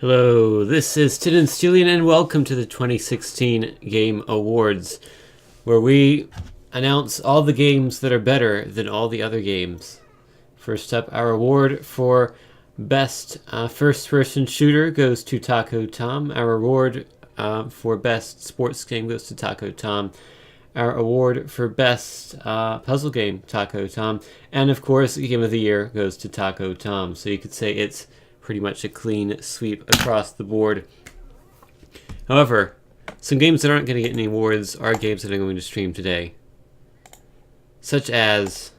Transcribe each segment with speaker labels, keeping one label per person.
Speaker 1: Hello, this is Tin and Steelian, and welcome to the 2016 Game Awards, where we announce all the games that are better than all the other games. First up, our award for Best First-Person Shooter goes to Taco Tom. Our award for Best Sports Game goes to Taco Tom. Our award for Best Puzzle Game, Taco Tom. And of course, Game of the Year goes to Taco Tom. So you could say it's pretty much a clean sweep across the board. However, some games that aren't going to get any awards are games that I'm going to stream today. Such as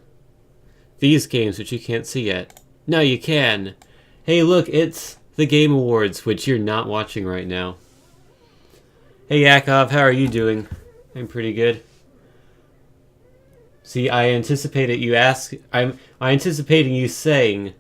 Speaker 1: these games, which you can't see yet. No, you can. Hey, look, it's the Game Awards, which you're not watching right now. Hey, Yakov, how are you doing? I'm pretty good. See, I anticipated you ask. I'm anticipating you saying,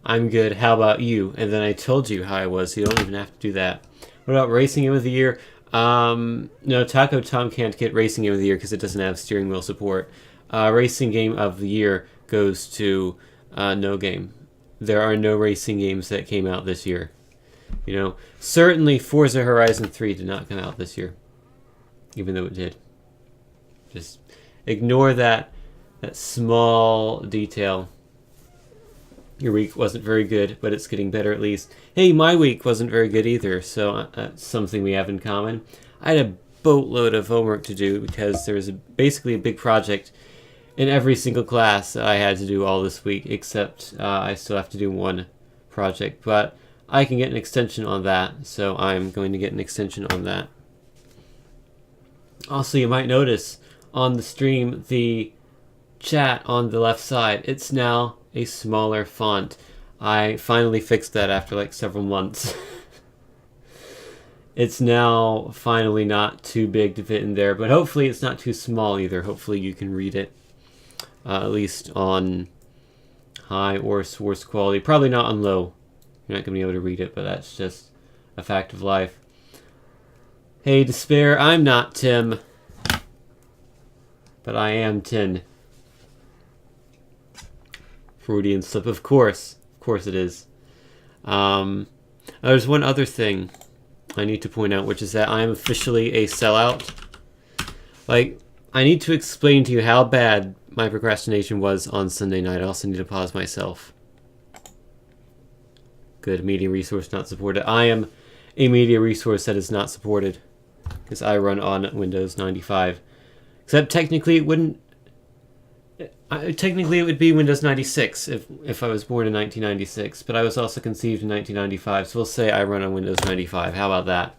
Speaker 1: "I'm good, how about you?" And then I told you how I was, so you don't even have to do that. What about Racing Game of the Year? No, Taco Tom can't get Racing Game of the Year because it doesn't have steering wheel support. Racing Game of the Year goes to No Game. There are no racing games that came out this year. You know, certainly Forza Horizon 3 did not come out this year, even though it did. Just ignore that small detail. Your week wasn't very good, but it's getting better at least. Hey, my week wasn't very good either, so that's something we have in common. I had a boatload of homework to do because there was basically a big project in every single class that I had to do all this week, except I still have to do one project. But I can get an extension on that, so I'm going to get an extension on that. Also, you might notice on the stream, the chat on the left side, it's now a smaller font. I finally fixed that after like several months. It's now finally not too big to fit in there, but hopefully it's not too small either. Hopefully you can read it, at least on high or source quality. Probably not on low. You're not going to be able to read it, but that's just a fact of life. Hey, Despair, I'm not Tim, but I am Tin. Freudian slip, of course it is. There's one other thing I need to point out, which is that I am officially a sellout. Like, I need to explain to you how bad my procrastination was on Sunday night. I also need to pause myself. Good, media resource not supported. I am a media resource that is not supported because I run on Windows 95. Except technically it wouldn't. Technically, it would be Windows 96 if I was born in 1996, but I was also conceived in 1995, so we'll say I run on Windows 95. How about that?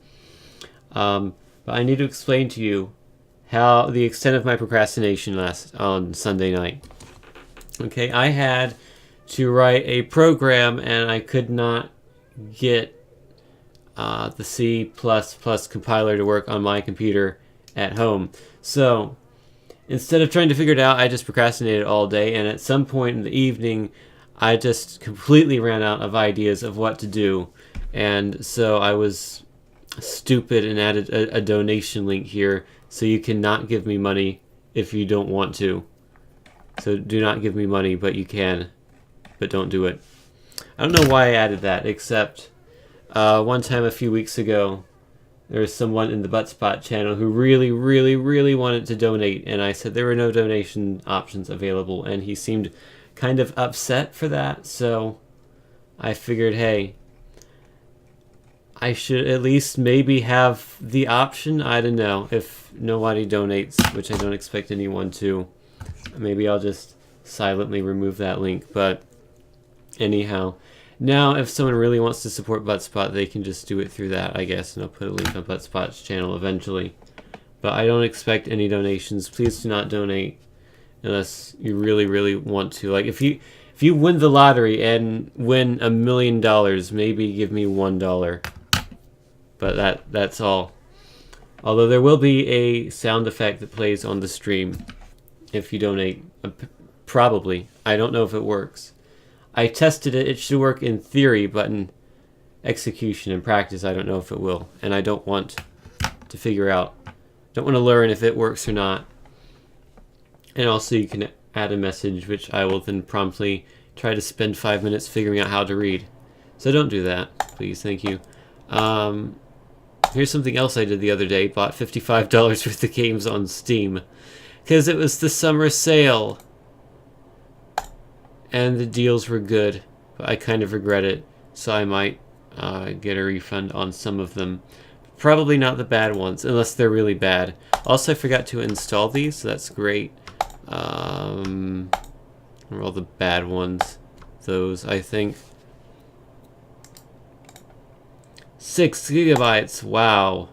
Speaker 1: But I need to explain to you how the extent of my procrastination last on Sunday night. Okay, I had to write a program, and I could not get the C++ compiler to work on my computer at home. So instead of trying to figure it out, I just procrastinated all day, and at some point in the evening, I just completely ran out of ideas of what to do. And so I was stupid and added a donation link here, so you cannot give me money if you don't want to. So do not give me money, but you can, but don't do it. I don't know why I added that, except one time a few weeks ago, there was someone in the Buttspot channel who really, really, really wanted to donate, and I said there were no donation options available, and he seemed kind of upset for that, so I figured, hey, I should at least maybe have the option. I don't know, if nobody donates, which I don't expect anyone to, maybe I'll just silently remove that link, but anyhow. Now, if someone really wants to support Buttspot, they can just do it through that, I guess, and I'll put a link on Buttspot's channel eventually. But I don't expect any donations. Please do not donate unless you really, really want to. Like, if you win the lottery and win $1 million, maybe give me $1. But that's all. Although there will be a sound effect that plays on the stream if you donate. Probably. I don't know if it works. I tested it. It should work in theory, but in execution and practice, I don't know if it will. And I don't want to figure out. Don't want to learn if it works or not. And also you can add a message, which I will then promptly try to spend 5 minutes figuring out how to read. So don't do that, please. Thank you. Here's something else I did the other day. Bought $55 worth of games on Steam. Because it was the summer sale. And the deals were good. But I kind of regret it. So I might get a refund on some of them. Probably not the bad ones, unless they're really bad. Also, I forgot to install these, so that's great. Or all the bad ones. Those, I think. 6 gigabytes, wow.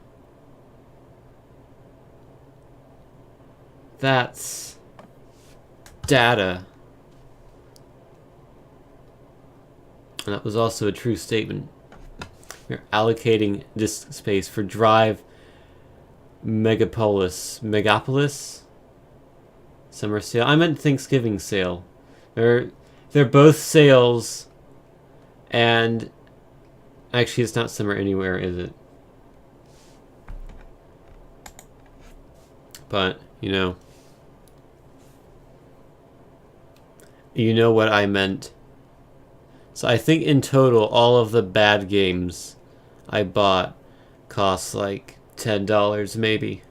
Speaker 1: That's data. And that was also a true statement. You're allocating disk space for Drive Megapolis? Summer sale. I meant Thanksgiving sale. They're both sales, and actually it's not summer anywhere, is it? But, you know what I meant. So I think in total, all of the bad games I bought cost like $10 maybe.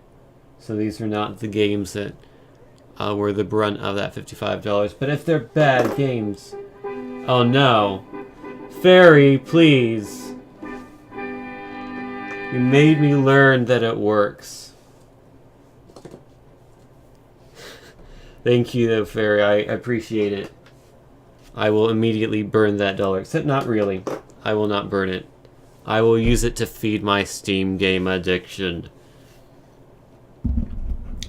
Speaker 1: So these are not the games that were the brunt of that $55. But if they're bad games... Oh no. Fairy, please. You made me learn that it works. Thank you though, Fairy. I appreciate it. I will immediately burn that dollar. Except not really. I will not burn it. I will use it to feed my Steam game addiction.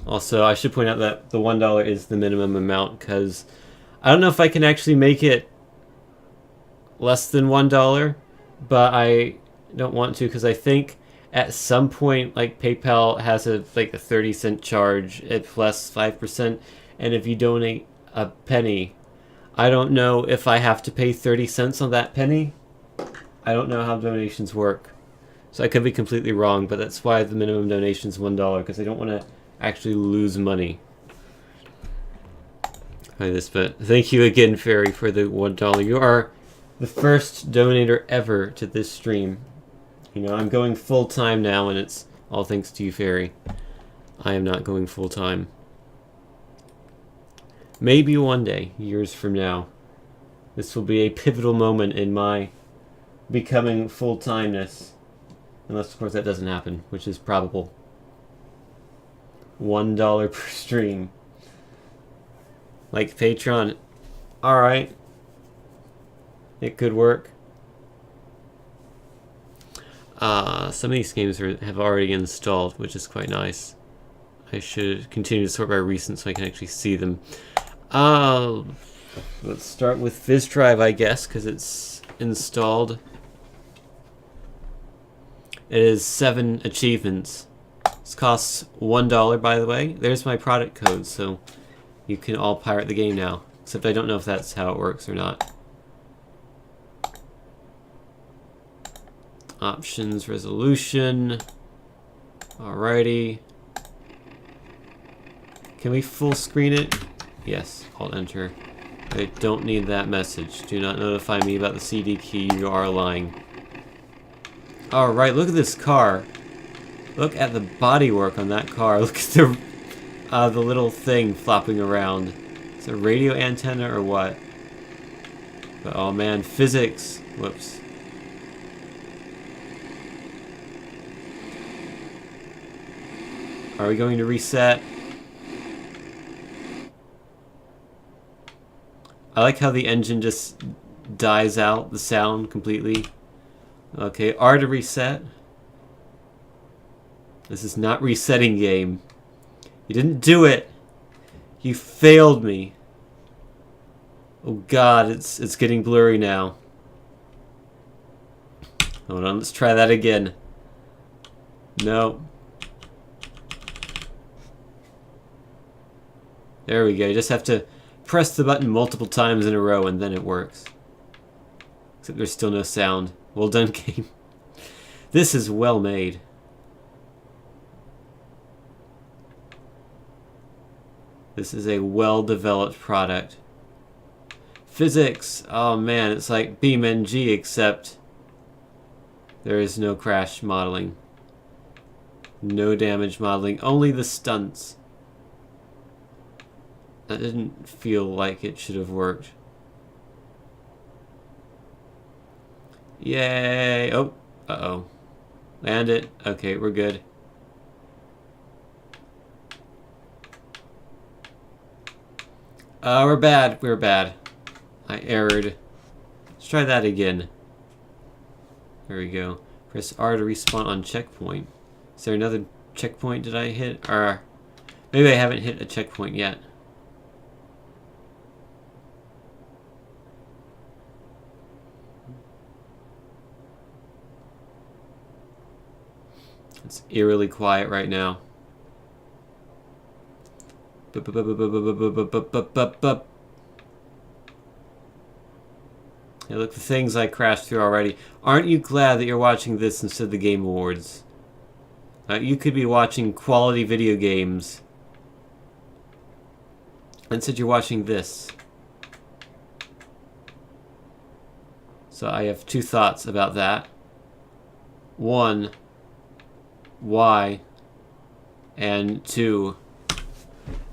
Speaker 1: Also, I should point out that the $1 is the minimum amount, because I don't know if I can actually make it less than $1, but I don't want to, because I think at some point, like, PayPal has a 30-cent charge at plus 5%, and if you donate a penny, I don't know if I have to pay 30 cents on that penny. I don't know how donations work. So I could be completely wrong, but that's why the minimum donation is $1, because I don't want to actually lose money by this. But thank you again, Fairy, for the $1. You are the first donator ever to this stream. You know, I'm going full-time now, and it's all thanks to you, Fairy. I am not going full-time. Maybe one day, years from now, this will be a pivotal moment in my becoming full-timeness. Unless, of course, that doesn't happen, which is probable. $1 per stream. Like Patreon. Alright. It could work. Some of these games have already installed, which is quite nice. I should continue to sort by recent so I can actually see them. Let's start with FizzDrive, I guess, because it's installed. It is 7 achievements. This costs $1, by the way. There's my product code, so you can all pirate the game now. Except I don't know if that's how it works or not. Options, resolution. Alrighty. Can we full screen it? Yes, Alt-Enter. I don't need that message. Do not notify me about the CD key. You are lying. Alright, look at this car. Look at the bodywork on that car. Look at the little thing flopping around. Is it a radio antenna or what? But, oh man, physics. Whoops. Are we going to reset? I like how the engine just dies out the sound completely. Okay, R to reset. This is not resetting game. You didn't do it. You failed me. Oh god, it's getting blurry now. Hold on, let's try that again. No. There we go. You just have to press the button multiple times in a row and then it works. Except there's still no sound. Well done, game. This is well made. This is a well-developed product. Physics. Oh man, it's like BeamNG except there is no crash modeling. No damage modeling, only the stunts. That didn't feel like it should have worked. Yay! Oh, uh-oh. Land it. Okay, we're good. We're bad. We're bad. I erred. Let's try that again. There we go. Press R to respawn on checkpoint. Is there another checkpoint did I hit? Or maybe I haven't hit a checkpoint yet. It's eerily quiet right now. Hey, look, the things I crashed through already. Aren't you glad that you're watching this instead of the Game Awards? You could be watching quality video games. Instead you're watching this. So I have two thoughts about that. One, why? And two,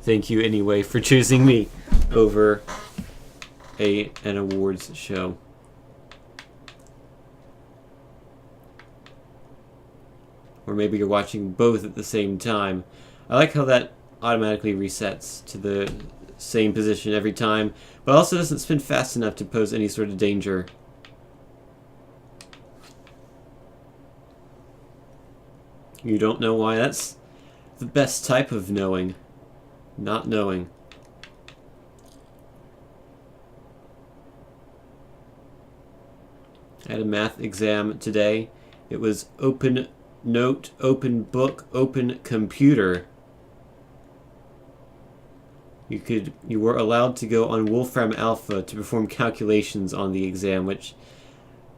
Speaker 1: thank you anyway for choosing me over an awards show. Or maybe you're watching both at the same time. I like how that automatically resets to the same position every time, but also doesn't spin fast enough to pose any sort of danger. You don't know why? That's the best type of knowing. Not knowing. I had a math exam today. It was open note, open book, open computer. You were allowed to go on Wolfram Alpha to perform calculations on the exam, which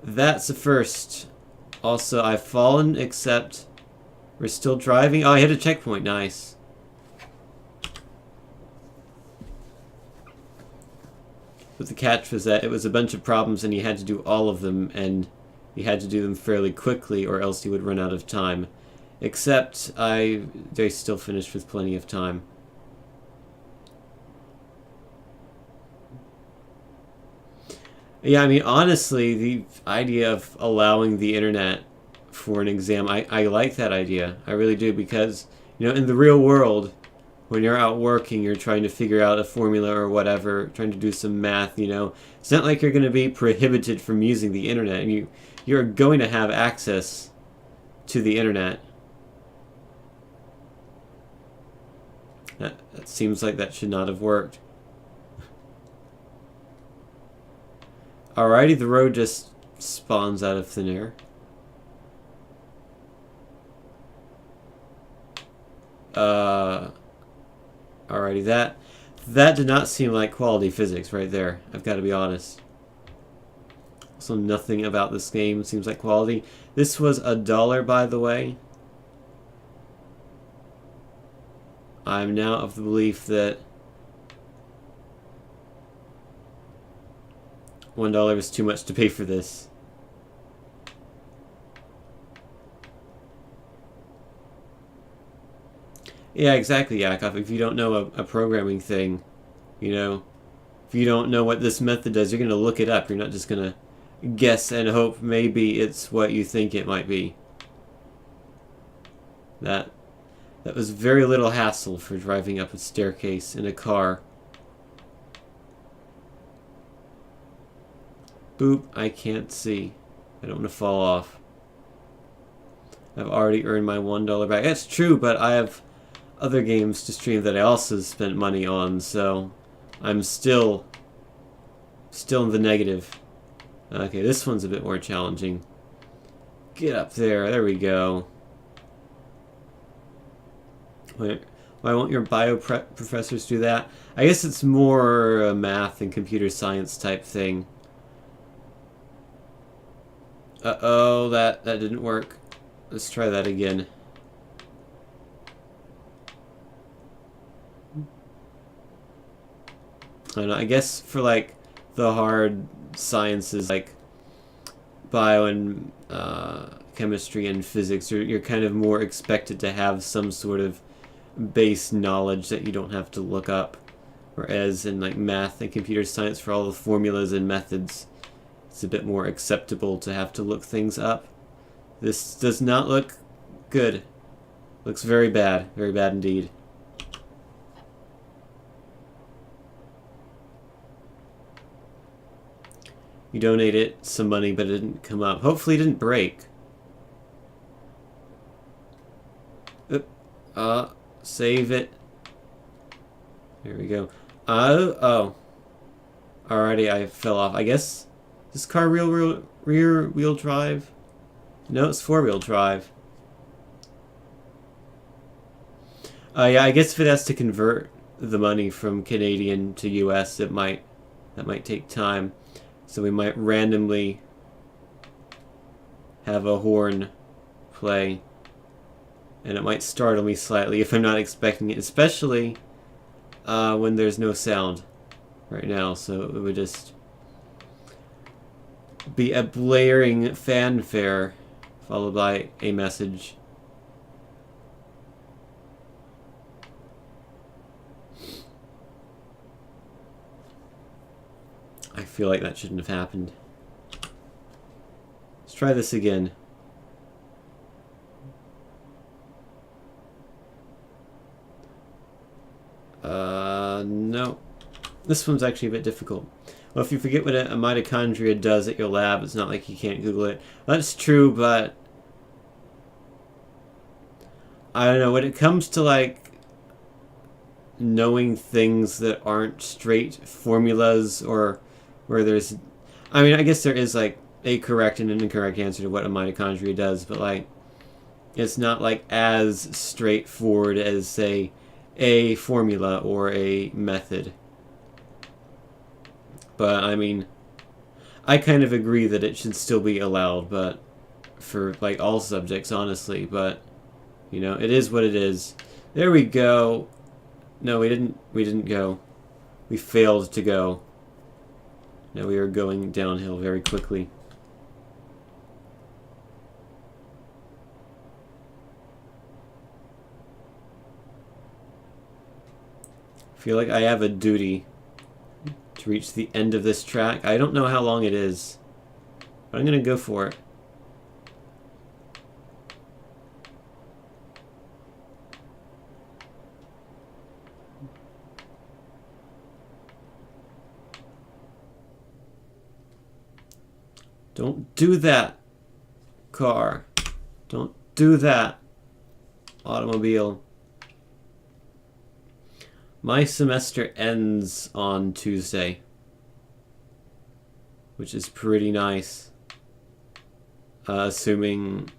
Speaker 1: that's a first. Also, I've fallen, except we're still driving. Oh, I hit a checkpoint. Nice. But the catch was that it was a bunch of problems and you had to do all of them, and you had to do them fairly quickly or else you would run out of time. Except they still finished with plenty of time. Yeah, I mean, honestly, the idea of allowing the internet for an exam, I like that idea. I really do, because, you know, in the real world, when you're out working, you're trying to figure out a formula or whatever, trying to do some math, you know. It's not like you're going to be prohibited from using the internet. You're going to have access to the internet. That seems like that should not have worked. Alrighty, the road just spawns out of thin air. Alrighty, that did not seem like quality physics right there. I've got to be honest. So nothing about this game seems like quality. This was $1, by the way. I'm now of the belief that $1 is too much to pay for this. Yeah, exactly, Yakov. If you don't know a programming thing, you know, if you don't know what this method does, you're going to look it up. You're not just going to guess and hope maybe it's what you think it might be. That was very little hassle for driving up a staircase in a car. Boop, I can't see. I don't want to fall off. I've already earned my $1 back. That's true, but I have other games to stream that I also spent money on, so I'm still in the negative. Okay, this one's a bit more challenging. Get up there. There we go. Why won't your bio professors do that? I guess it's more a math and computer science type thing. Uh-oh, that didn't work. Let's try that again. I don't know, I guess for like the hard sciences like bio and chemistry and physics, you're kind of more expected to have some sort of base knowledge that you don't have to look up. Whereas in like math and computer science, for all the formulas and methods, it's a bit more acceptable to have to look things up. This does not look good. Looks very bad indeed. You donated some money, but it didn't come up. Hopefully it didn't break. Save it. There we go. Oh. Alrighty, I fell off. I guess, is this car rear wheel drive? No, it's 4-wheel drive. Yeah, I guess if it has to convert the money from Canadian to US, that might take time. So we might randomly have a horn play, and it might startle me slightly if I'm not expecting it, especially when there's no sound right now. So it would just be a blaring fanfare followed by a message. I feel like that shouldn't have happened. Let's try this again. No. This one's actually a bit difficult. Well, if you forget what a mitochondria does at your lab, it's not like you can't Google it. That's true, but I don't know, when it comes to like knowing things that aren't straight formulas, or where there's, I mean, I guess there is like a correct and an incorrect answer to what a mitochondria does, but like it's not like as straightforward as, say, a formula or a method. But I mean, I kind of agree that it should still be allowed, but for like all subjects, honestly. But you know, it is what it is. There we go. No, we didn't go. We failed to go. Now we are going downhill very quickly. I feel like I have a duty to reach the end of this track. I don't know how long it is, but I'm gonna go for it. Don't do that, car. Don't do that, automobile. My semester ends on Tuesday, which is pretty nice. Assuming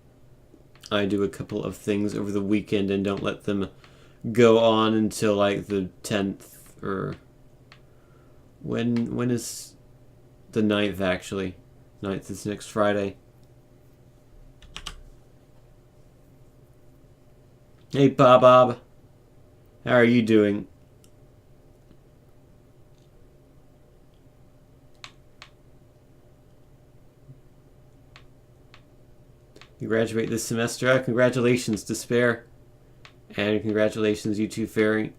Speaker 1: I do a couple of things over the weekend and don't let them go on until like the 10th, or when is the 9th actually? 9th is next Friday. Hey Bob, how are you doing? You graduate this semester. Congratulations, Despair. And congratulations, you too, Fairy.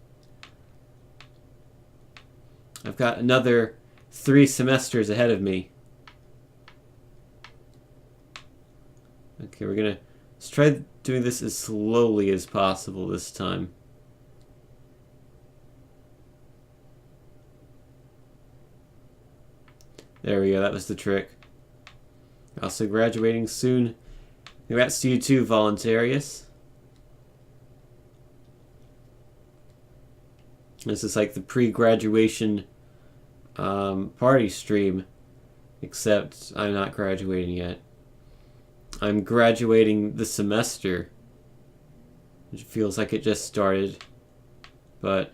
Speaker 1: I've got another 3 semesters ahead of me. Okay, let's try doing this as slowly as possible this time. There we go, that was the trick. Also graduating soon. Congrats to you too, Voluntarius. This is like the pre-graduation party stream, except I'm not graduating yet. I'm graduating the semester. It feels like it just started, but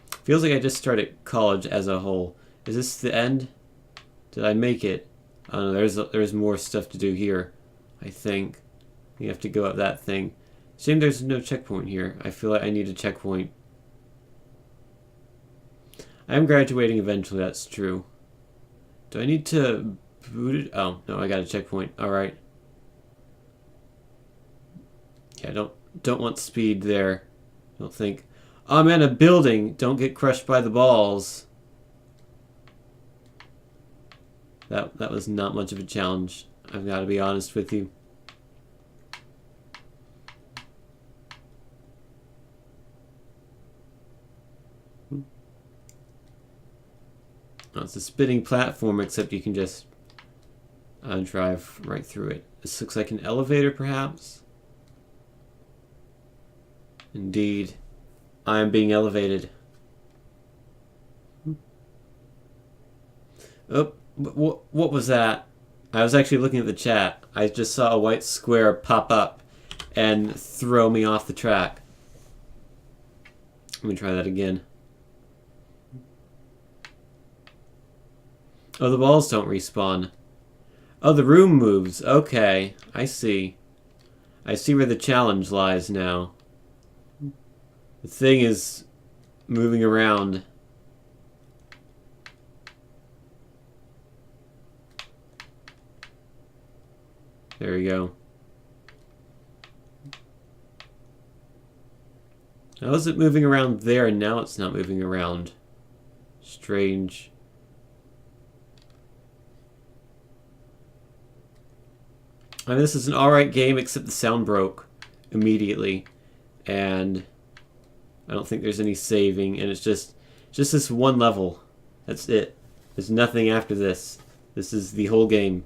Speaker 1: it feels like I just started college as a whole. Is this the end? Did I make it? Oh no, there's more stuff to do here. I think you have to go up that thing. Shame there's no checkpoint here. I feel like I need a checkpoint. I am graduating eventually, that's true. Do I need to boot it? Oh, no, I got a checkpoint. Alright. Yeah, don't want speed there. Don't think. I'm in a building. Don't get crushed by the balls. That was not much of a challenge. I've got to be honest with you. Oh, it's a spinning platform, except you can just drive right through it. This looks like an elevator, perhaps? Indeed. I am being elevated. Oh, what was that? I was actually looking at the chat. I just saw a white square pop up and throw me off the track. Let me try that again. Oh, the balls don't respawn. Oh, the room moves. Okay, I see. I see where the challenge lies now. The thing is moving around. There we go. How is it moving around there and now it's not moving around? Strange. I mean, this is an alright game, except the sound broke immediately. And I don't think there's any saving, and it's just this one level. That's it. There's nothing after this. This is the whole game.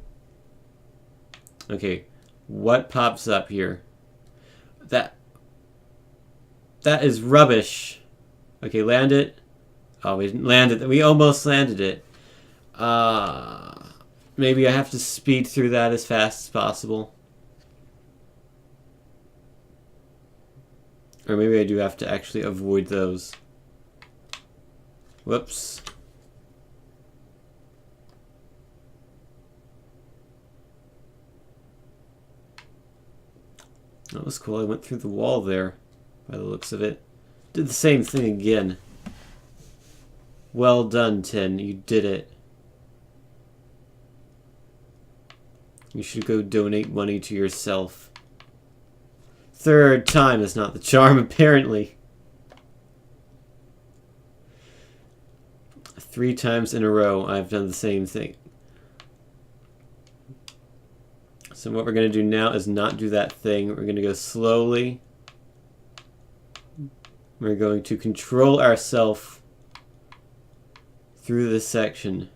Speaker 1: Okay, what pops up here? That is rubbish. Okay, land it. Oh, we didn't land it. We almost landed it. Maybe I have to speed through that as fast as possible. Or maybe I do have to actually avoid those. Whoops. That was cool. I went through the wall there, by the looks of it. Did the same thing again. Well done, Tin. You did it. You should go donate money to yourself. Third time is not the charm, apparently. 3 times in a row, I've done the same thing. So what we're going to do now is not do that thing. We're going to go slowly. We're going to control ourselves through this section.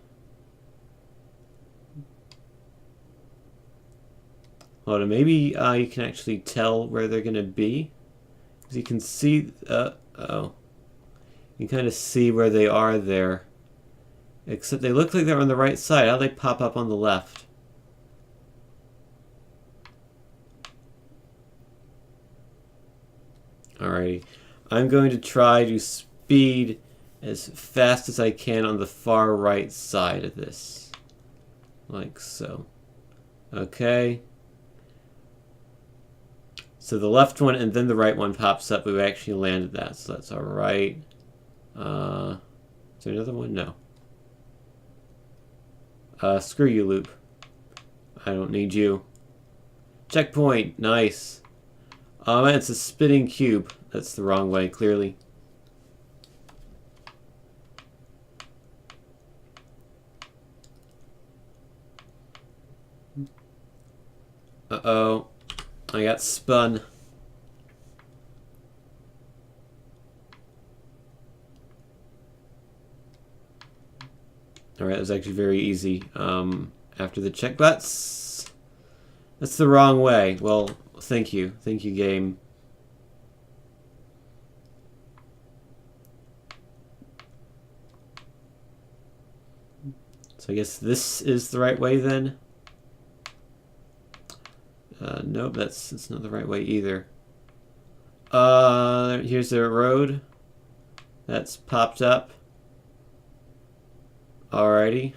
Speaker 1: Hold on, maybe you can actually tell where they're going to be. Because you can see... oh. You can kind of see where they are there. Except they look like they're on the right side. How do they pop up on the left? Alrighty. I'm going to try to speed as fast as I can on the far right side of this. Like so. Okay. So the left one and then the right one pops up. We actually landed that, so that's alright. Is there another one? No. Screw you, loop. I don't need you. Checkpoint. Nice. It's a spinning cube. That's the wrong way, clearly. Uh-oh. I got spun. Alright, that was actually very easy. After the check... That's the wrong way. Well, thank you. Thank you, game. So I guess this is the right way then? Nope, that's not the right way either. Here's the road. That's popped up. Alrighty.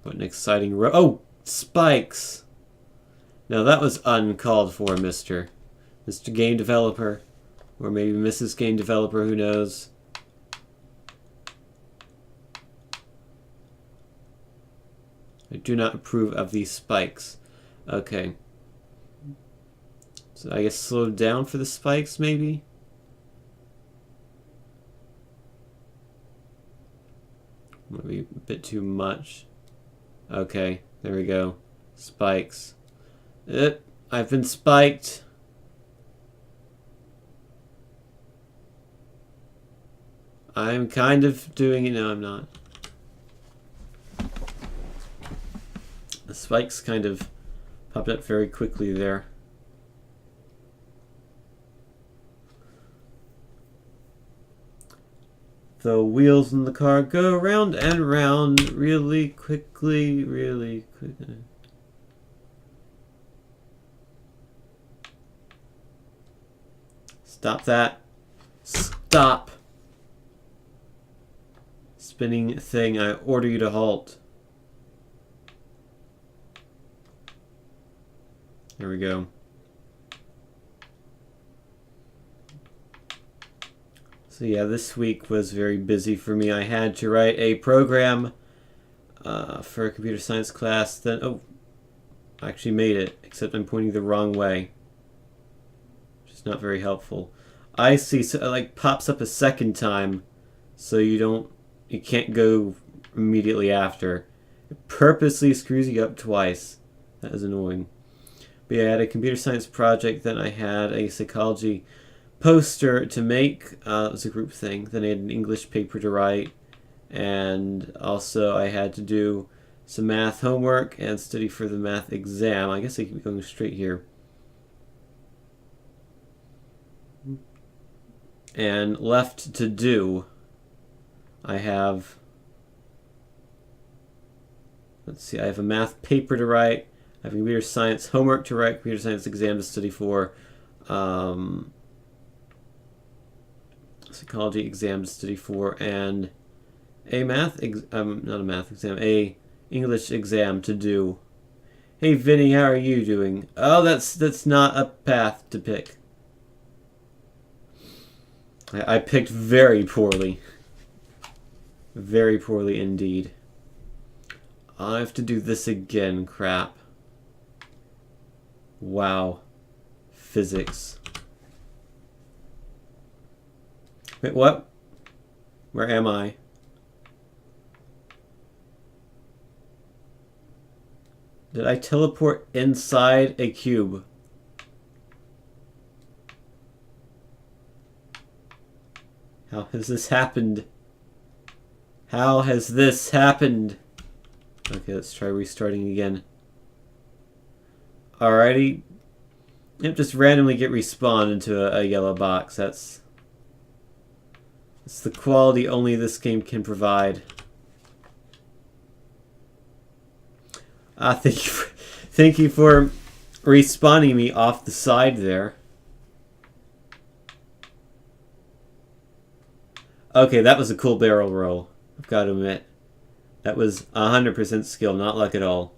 Speaker 1: What an exciting road. Oh! Spikes! Now that was uncalled for, Mr. Game Developer. Or maybe Mrs. Game Developer, who knows? I do not approve of these spikes. Okay. So I guess slow down for the spikes, maybe? Might be a bit too much. Okay, there we go. Spikes. I've been spiked. I'm kind of doing it. No, I'm not. The spikes kind of popped up very quickly there. The wheels in the car go round and round really quickly, really quickly. Stop that. Stop. Spinning thing, I order you to halt. There we go. So yeah, this week was very busy for me. I had to write a program for a computer science class. Then, oh, I actually made it, except I'm pointing the wrong way, which is not very helpful. I see, so it like pops up a second time, so you can't go immediately after. It purposely screws you up twice. That is annoying. But yeah, I had a computer science project, then I had a psychology poster to make. It was a group thing. Then I had an English paper to write, and also I had to do some math homework and study for the math exam. I guess I keep going straight here. And left to do, I have, let's see, I have a math paper to write, I have a computer science homework to write, computer science exam to study for, psychology exam to study for, and a not a math exam, a English exam to do. Hey Vinny, how are you doing? Oh, that's not a path to pick. I picked very poorly. Very poorly indeed. I have to do this again, crap. Wow. Physics. Wait, what? Where am I? Did I teleport inside a cube? How has this happened? How has this happened? Okay, let's try restarting again. Alrighty. Yep, just randomly get respawned into a yellow box. That's the quality only this game can provide. Thank you for respawning me off the side there. Okay, that was a cool barrel roll. I've got to admit. That was 100% skill, not luck at all.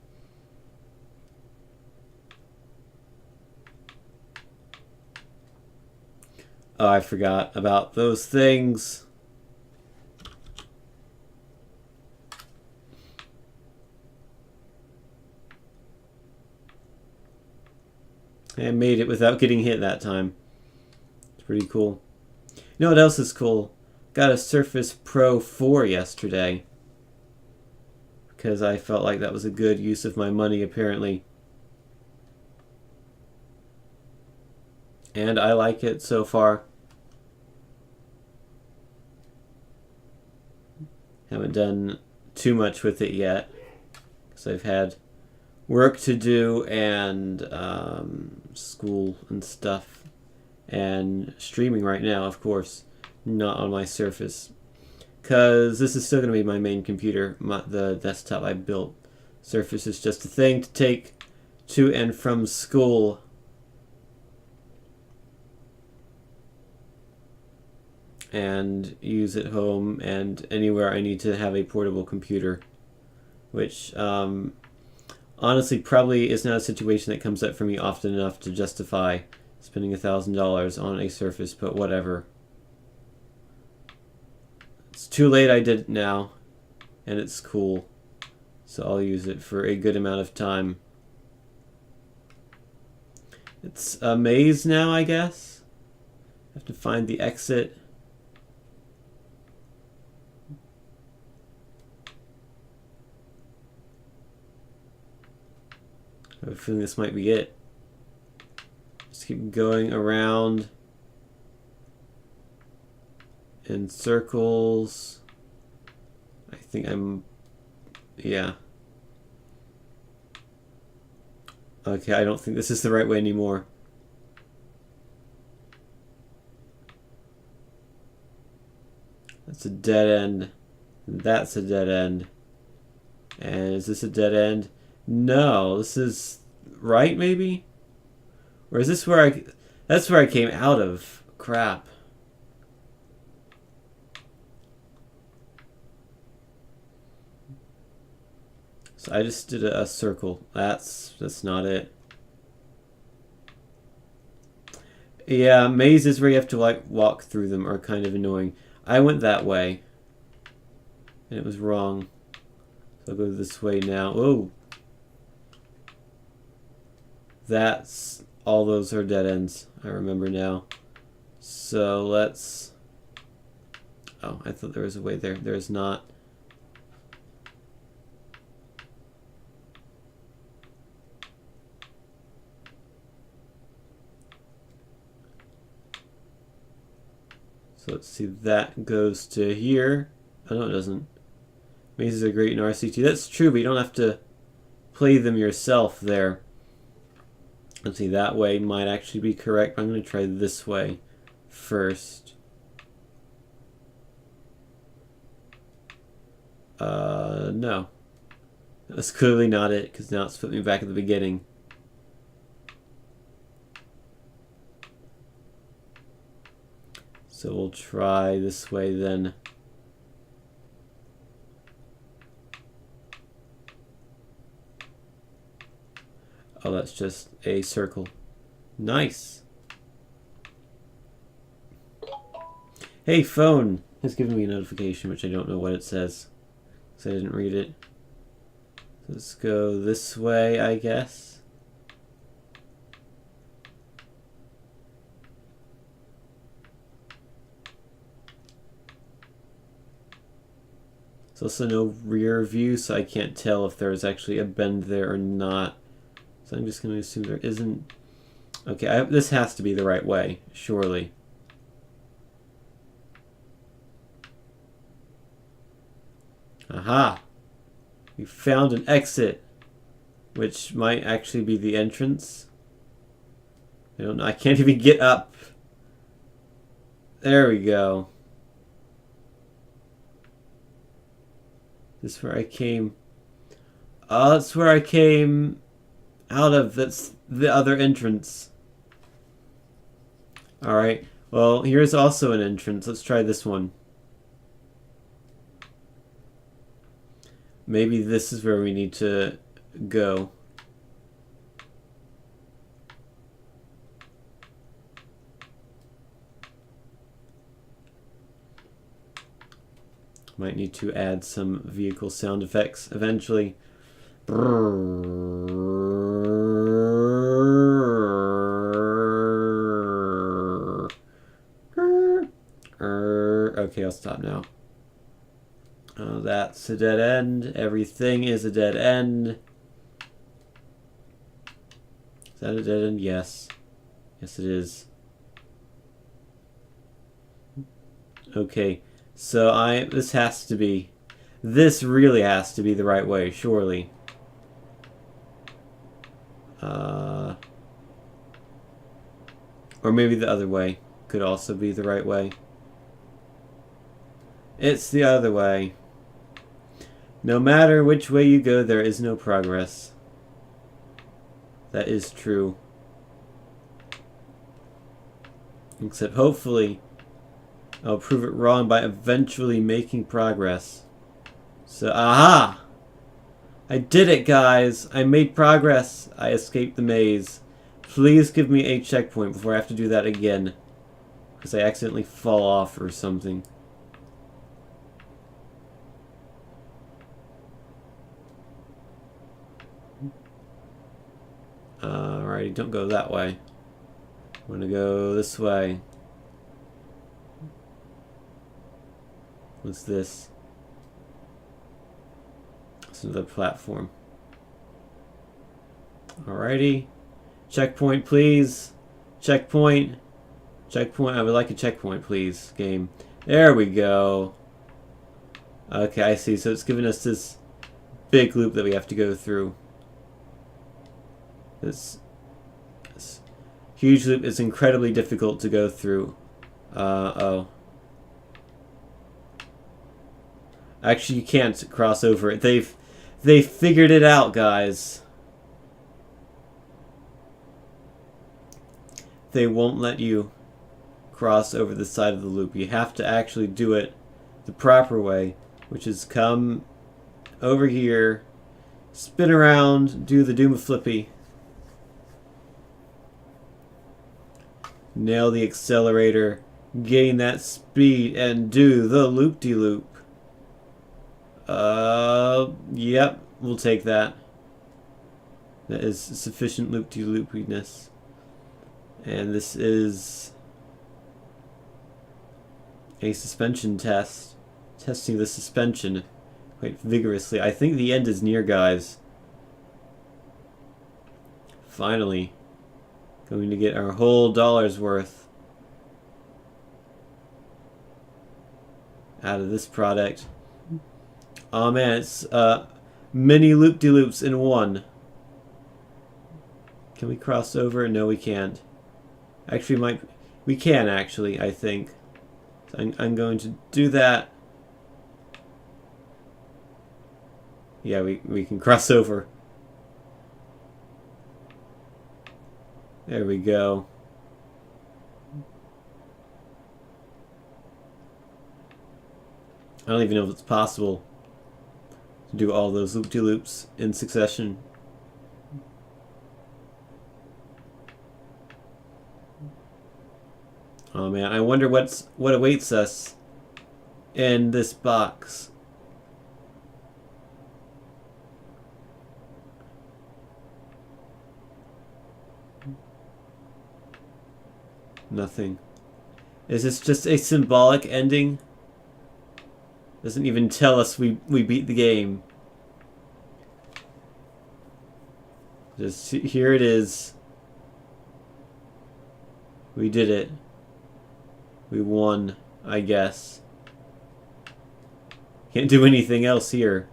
Speaker 1: Oh, I forgot about those things. I made it without getting hit that time. It's pretty cool. You know what else is cool? Got a Surface Pro 4 yesterday. Because I felt like that was a good use of my money, apparently. And I like it so far. Haven't done too much with it yet. Because I've had work to do and school and stuff. And streaming right now, of course. Not on my Surface. Because this is still going to be my main computer, the desktop I built. Surface is just a thing to take to and from school. And use at home and anywhere I need to have a portable computer. Which, honestly, probably is not a situation that comes up for me often enough to justify spending $1,000 on a surface, but whatever. It's too late, I did it now, and it's cool. So I'll use it for a good amount of time. It's a maze now, I guess. I have to find the exit. I have a feeling this might be it. Just keep going around in circles. I think yeah. Okay, I don't think this is the right way anymore. That's a dead end. That's a dead end. And is this a dead end? No, this is right, maybe? Or is this where that's where I came out of. Crap. So I just did a circle. That's not it. Yeah, mazes where you have to like walk through them are kind of annoying. I went that way. And it was wrong. So I'll go this way now. Oh! That's... all those are dead ends. I remember now. So let's... oh, I thought there was a way there. There is not. So let's see, that goes to here. Oh, no, it doesn't. Mazes are great in RCT. That's true, but you don't have to play them yourself there. Let's see, that way might actually be correct. I'm going to try this way first. No. That's clearly not it, because now it's put me back at the beginning. So we'll try this way then. Oh, that's just a circle. Nice. Hey, phone has given me a notification, which I don't know what it says, because I didn't read it. So let's go this way, I guess. There's also no rear view, so I can't tell if there's actually a bend there or not. So I'm just going to assume there isn't. Okay, this has to be the right way, surely. Aha! We found an exit, which might actually be the entrance. I don't know. I can't even get up. There we go. This is where I came. Oh, that's where I came out of. That's the other entrance. Alright. Well, here's also an entrance. Let's try this one. Maybe this is where we need to go. Might need to add some vehicle sound effects eventually. Okay, I'll stop now. That's a dead end. Everything is a dead end. Is that a dead end? Yes. Yes, it is. Okay. So this has to be, this really has to be the right way, surely. Or maybe the other way could also be the right way. It's the other way. No matter which way you go, there is no progress. That is true. Except hopefully I'll prove it wrong by eventually making progress. So, aha! I did it, guys! I made progress! I escaped the maze. Please give me a checkpoint before I have to do that again. Because I accidentally fall off or something. Alrighty, don't go that way. I'm gonna go this way. What's this? It's another platform. Alrighty. Checkpoint, please. Checkpoint. Checkpoint. I would like a checkpoint, please, game. There we go. Okay, I see. So it's giving us this big loop that we have to go through. This huge loop is incredibly difficult to go through. Oh. Actually, you can't cross over it. They figured it out, guys. They won't let you cross over the side of the loop. You have to actually do it the proper way, which is come over here, spin around, do the Doom Flippy, nail the accelerator, gain that speed, and do the loop-de-loop. Yep, we'll take that. That is sufficient loop-de-loopiness. And this is a suspension test. Testing the suspension quite vigorously. I think the end is near, guys. Finally. Going to get our whole dollar's worth out of this product. Oh man, it's many loop-de-loops in one. Can we cross over? No, we can't. Actually, we can actually, I think. So I'm going to do that. Yeah, we can cross over. There we go. I don't even know if it's possible to do all those loop-de-loops in succession. Oh man, I wonder what awaits us in this box. Nothing. Is this just a symbolic ending? Doesn't even tell us we beat the game. Just here it is. We did it. We won, I guess. Can't do anything else here.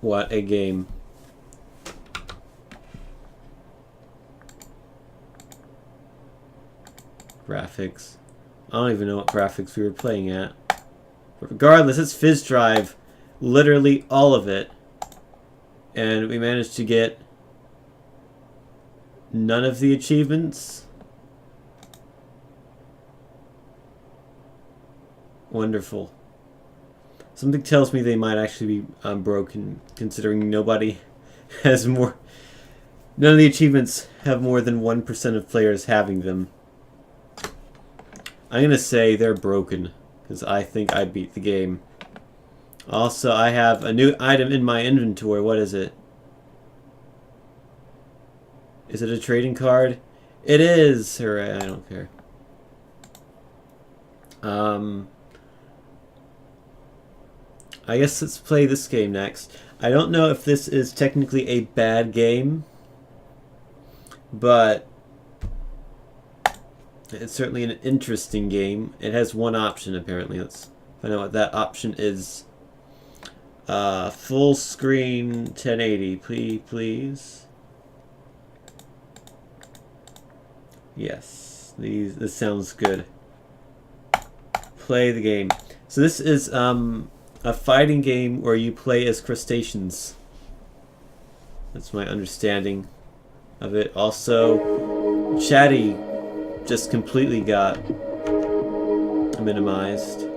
Speaker 1: What a game. Graphics. I don't even know what graphics we were playing at. But regardless, it's Fizz Drive. Literally all of it. And we managed to get none of the achievements. Wonderful. Something tells me they might actually be broken, considering nobody has more... None of the achievements have more than 1% of players having them. I'm going to say they're broken, because I think I beat the game. Also, I have a new item in my inventory. What is it? Is it a trading card? It is! Hooray, I don't care. I guess let's play this game next. I don't know if this is technically a bad game, but it's certainly an interesting game. It has one option, apparently. Let's find out what that option is. Full screen 1080, please. Yes, this sounds good. Play the game. So this is a fighting game where you play as crustaceans. That's my understanding of it. Also, Chatty just completely got minimized.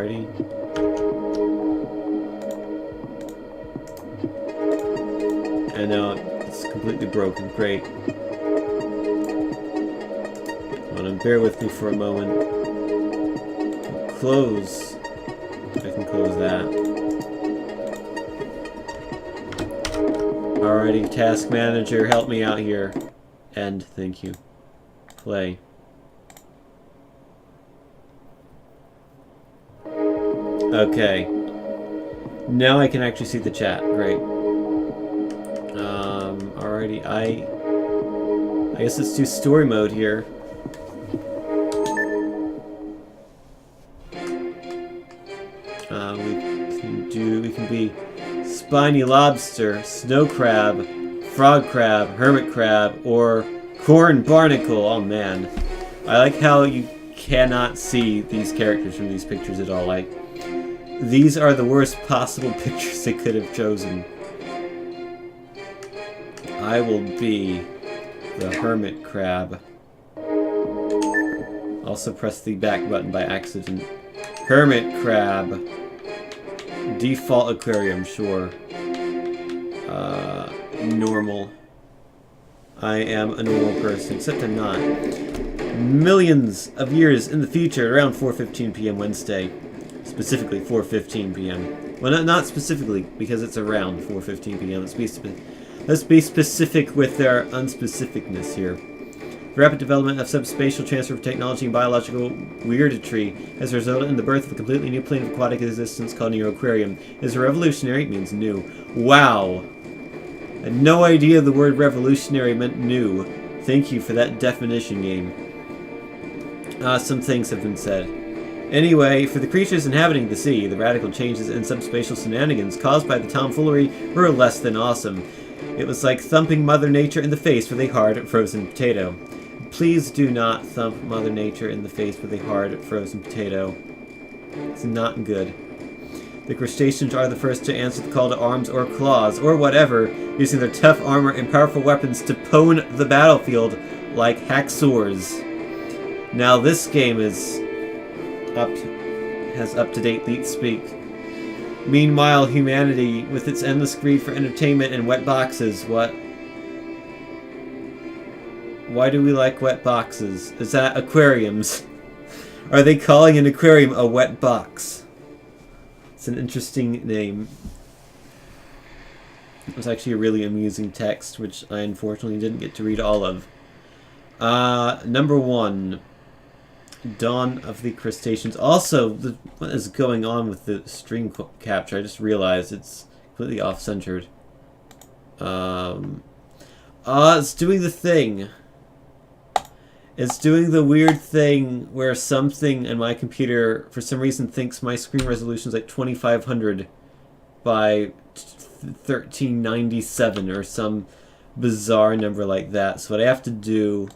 Speaker 1: Alrighty. And now it's completely broken. Great. Hold on, bear with me for a moment. Close. I can close that. Alrighty, task manager, help me out here. End, thank you. Play. Okay. Now I can actually see the chat. Great. Alrighty, I guess let's do story mode here. We can be spiny lobster, snow crab, frog crab, hermit crab, or corn barnacle. Oh man. I like how you cannot see these characters from these pictures at all. Like, these are the worst possible pictures they could have chosen. I will be the hermit crab. Also press the back button by accident. Hermit crab. Default aquarium, sure. Normal. I am a normal person, except I'm not. Millions of years in the future, around 4:15 p.m. Wednesday. Specifically 4:15 p.m. Well, not specifically, because it's around 4:15 p.m. Let's be specific with our unspecificness here. The rapid development of subspatial transfer technology and biological weirdetry has resulted in the birth of a completely new plane of aquatic existence called Neuroquarium. It is revolutionary, it means new. Wow! I had no idea the word revolutionary meant new. Thank you for that definition game. Some things have been said. Anyway, for the creatures inhabiting the sea, the radical changes and subspatial shenanigans caused by the tomfoolery were less than awesome. It was like thumping Mother Nature in the face with a hard, frozen potato. Please do not thump Mother Nature in the face with a hard, frozen potato. It's not good. The crustaceans are the first to answer the call to arms or claws, or whatever, using their tough armor and powerful weapons to pwn the battlefield like hacksaws. Now this game has up-to-date leet speak. Meanwhile, humanity, with its endless greed for entertainment and wet boxes, what? Why do we like wet boxes? Is that aquariums? Are they calling an aquarium a wet box? It's an interesting name. It was actually a really amusing text, which I unfortunately didn't get to read all of. Number 1. Dawn of the Crustaceans. Also, what is going on with the stream capture? I just realized it's completely off-centered. It's doing the thing. It's doing the weird thing where something in my computer, for some reason, thinks my screen resolution is like 2500 by 1397 or some bizarre number like that. So what I have to do,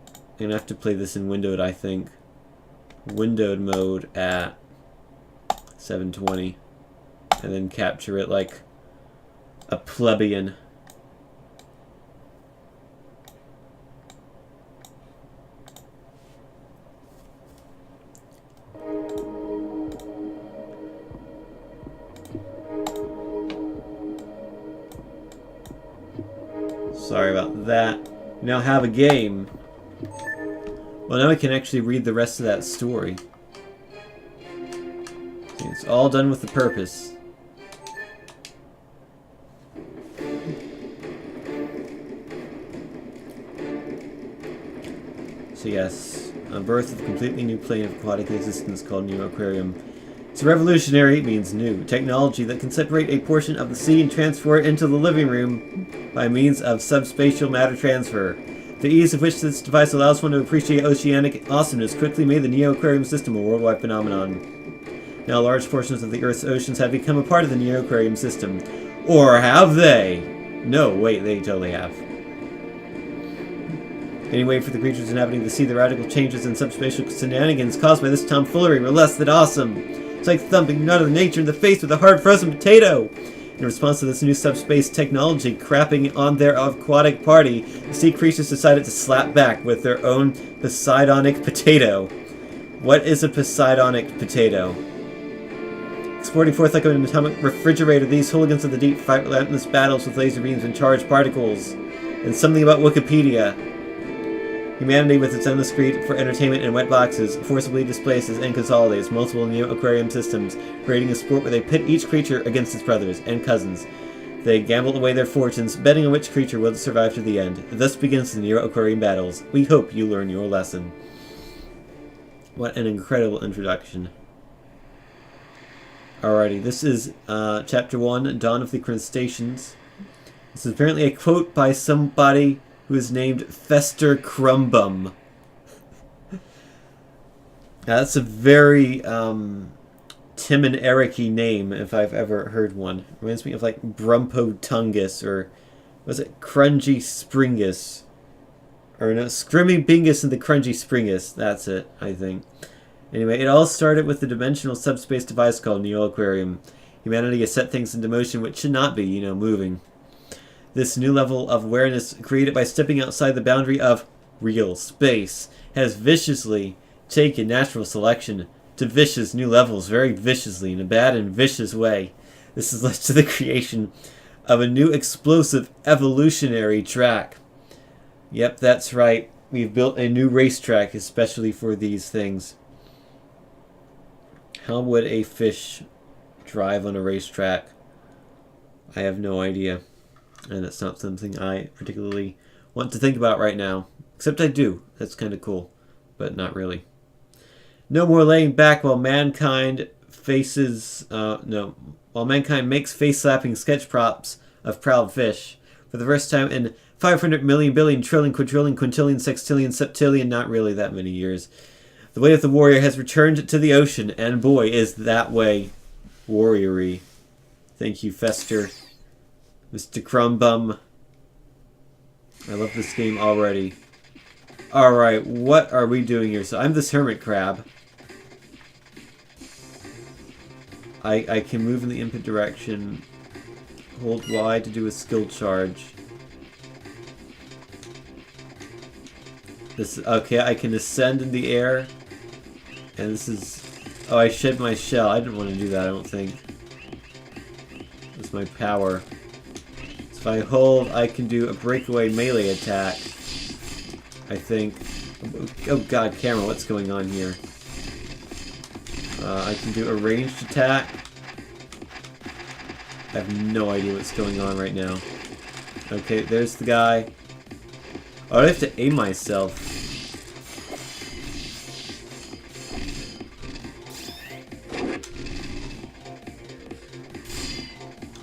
Speaker 1: I'm going to have to play this in windowed, I think. Windowed mode at 720. And then capture it like a plebeian. Sorry about that. We now have a game. Well, now we can actually read the rest of that story. It's all done with a purpose. So yes, a birth of a completely new plane of aquatic existence called Neuroquarium. It's revolutionary, it means new. Technology that can separate a portion of the sea and transfer it into the living room by means of subspatial matter transfer. The ease of which this device allows one to appreciate oceanic awesomeness quickly made the Neuroquarium system a worldwide phenomenon. Now large portions of the Earth's oceans have become a part of the Neuroquarium system. Or have they? No, wait, they totally have. Anyway, for the creatures inhabiting the sea, the radical changes and subspatial shenanigans caused by this tomfoolery were less than awesome. It's like thumping Mother Nature in the face with a hard frozen potato. In response to this new subspace technology crapping on their aquatic party, the sea creatures decided to slap back with their own Poseidonic potato. What is a Poseidonic potato? Sporting forth like an atomic refrigerator, these hooligans of the deep fight relentless battles with laser beams and charged particles. And something about Wikipedia. Humanity, with its endless greed for entertainment and wet boxes, forcibly displaces and consolidates multiple neo-aquarium systems, creating a sport where they pit each creature against its brothers and cousins. They gamble away their fortunes, betting on which creature will survive to the end. Thus begins the neo-aquarium battles. We hope you learn your lesson. What an incredible introduction. Alrighty, this is Chapter 1, Dawn of the Crustaceans. This is apparently a quote by somebody who is named Fester Crumbum. That's a very Tim and Eric-y name, if I've ever heard one. Reminds me of like Brumpotungus, or was it Crungy Springus? Or no, Scrimmy Bingus and the Crunchy Springus. That's it, I think. Anyway, it all started with the dimensional subspace device called Neo Aquarium. Humanity has set things into motion which should not be, moving. This new level of awareness, created by stepping outside the boundary of real space, has viciously taken natural selection to vicious new levels, very viciously, in a bad and vicious way. This has led to the creation of a new explosive evolutionary track. Yep, that's right. We've built a new racetrack especially for these things. How would a fish drive on a racetrack? I have no idea. And it's not something I particularly want to think about right now. Except I do. That's kind of cool. But not really. No more laying back while mankind while mankind makes face-slapping sketch props of proud fish. For the first time in 500 million, billion, trillion, quadrillion, quintillion, sextillion, septillion, not really that many years. The way of the warrior has returned to the ocean, and boy, is that way warrior-y. Thank you, Fester. Mr. Crumbum. I love this game already. Alright, what are we doing here? So I'm this hermit crab. I can move in the input direction. Hold Y to do a skill charge. Okay, I can ascend in the air. And this is... Oh, I shed my shell. I didn't want to do that, I don't think. That's my power. So if I hold, I can do a breakaway melee attack. I think. Oh god, camera, what's going on here? I can do a ranged attack. I have no idea what's going on right now. Okay, there's the guy. Oh, I have to aim myself.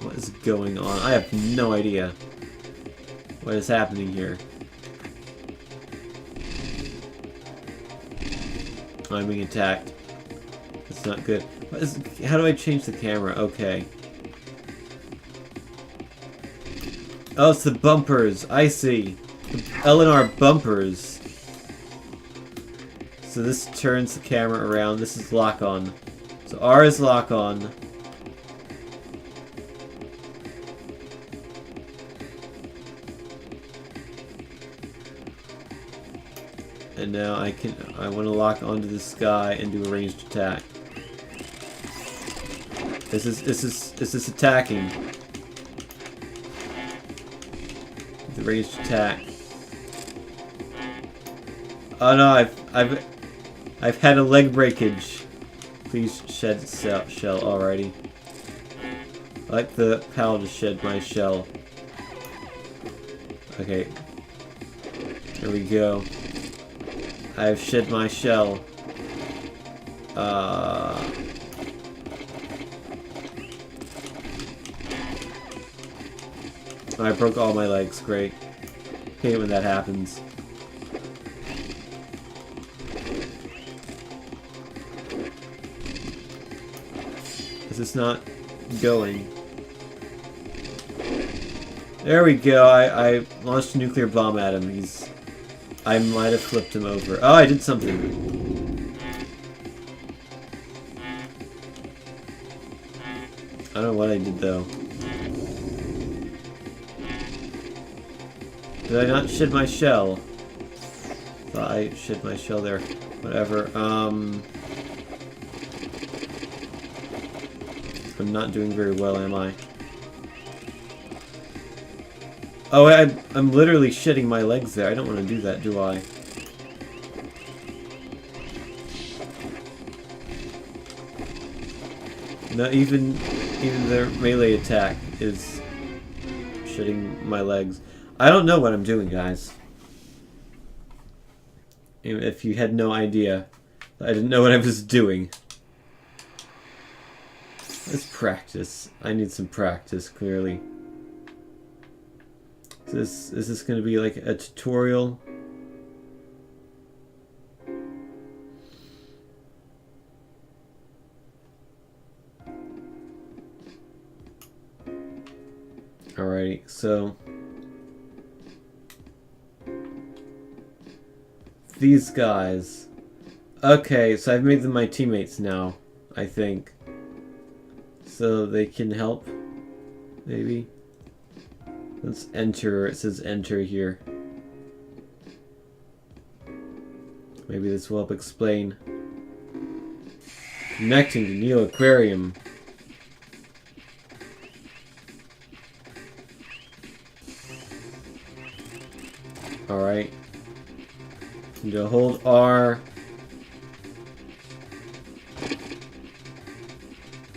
Speaker 1: What is going on? I have no idea what is happening here. I'm being attacked. It's not good. How do I change the camera? Okay. Oh, it's the bumpers. I see. The LNR bumpers. So this turns the camera around. This is lock on. So R is lock on. And now I want to lock onto this guy and do a ranged attack. This is attacking. The ranged attack. Oh no, I've had a leg breakage. Please shed shell already. I like the pal to shed my shell. Okay. There we go. I've shed my shell. I broke all my legs. Great. Hate when that happens. Is this not going? There we go. I launched a nuclear bomb at him. I might have flipped him over. Oh, I did something. I don't know what I did though. Did I not shed my shell? Thought I shed my shell there. Whatever. I'm not doing very well, am I? Oh, I'm literally shitting my legs there. I don't want to do that, do I? No, even their melee attack is shitting my legs. I don't know what I'm doing, guys. If you had no idea, I didn't know what I was doing. Let's practice. I need some practice, clearly. Is this going to be like a tutorial? Alrighty, so these guys. Okay, so I've made them my teammates now, I think. So they can help, maybe. Let's enter. It says enter here. Maybe this will help explain. Connecting to Neo Aquarium. Alright. Need to hold R.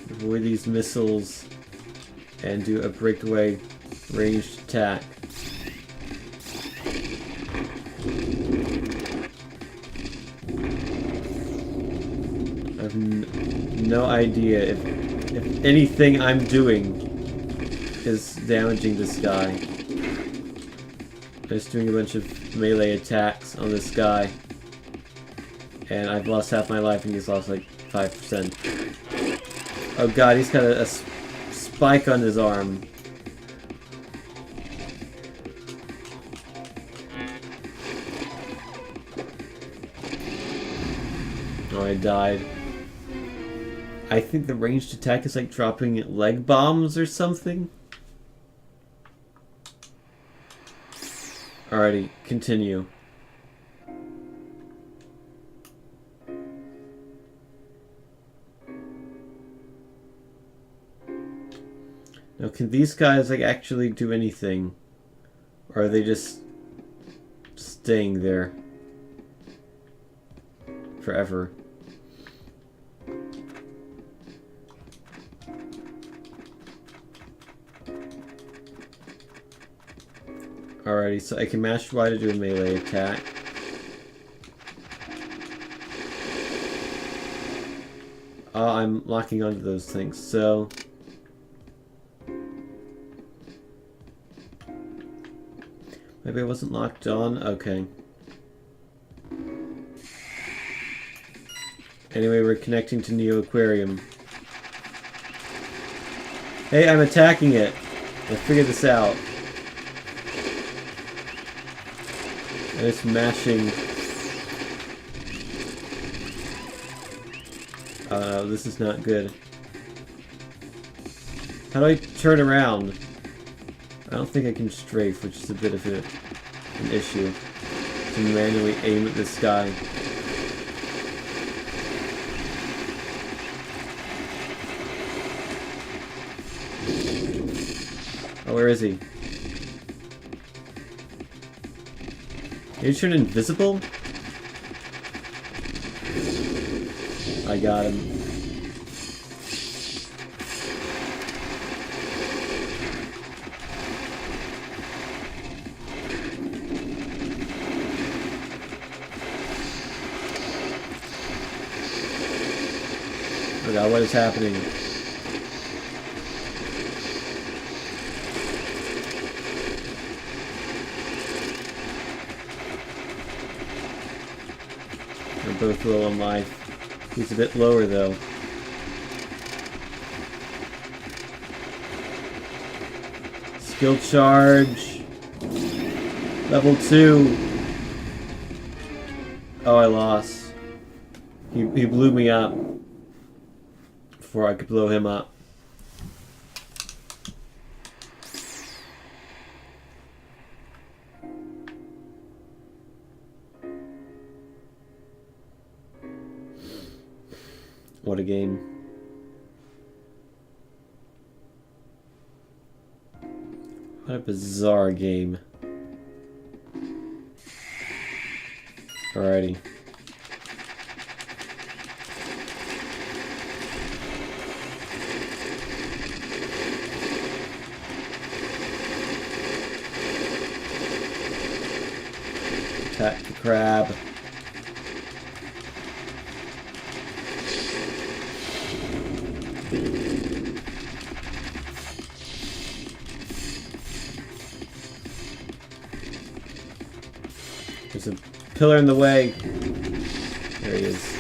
Speaker 1: Avoid these missiles. And do a breakaway ranged attack. I have no idea if anything I'm doing is damaging this guy. I'm just doing a bunch of melee attacks on this guy. And I've lost half my life and he's lost like 5%. Oh god, he's got a spike on his arm. Oh, I died. I think the ranged attack is like dropping leg bombs or something. Alrighty, continue. Now, can these guys like actually do anything? Or are they just staying there forever? Alrighty, so I can mash Y to do a melee attack. I'm locking onto those things, so... Maybe I wasn't locked on? Okay. Anyway, we're connecting to Neo Aquarium. Hey, I'm attacking it! I figured this out. And it's mashing. This is not good. How do I turn around? I don't think I can strafe, which is a bit of an issue. To manually aim at this guy. Oh, where is he? Did he turn invisible? I got him. Oh god, what is happening? They're both low on life. He's a bit lower though. Skill charge. Level 2. Oh, I lost. He blew me up before I could blow him up. What a game. What a bizarre game. Alrighty. Attack the crab. There's a pillar in the way. There he is.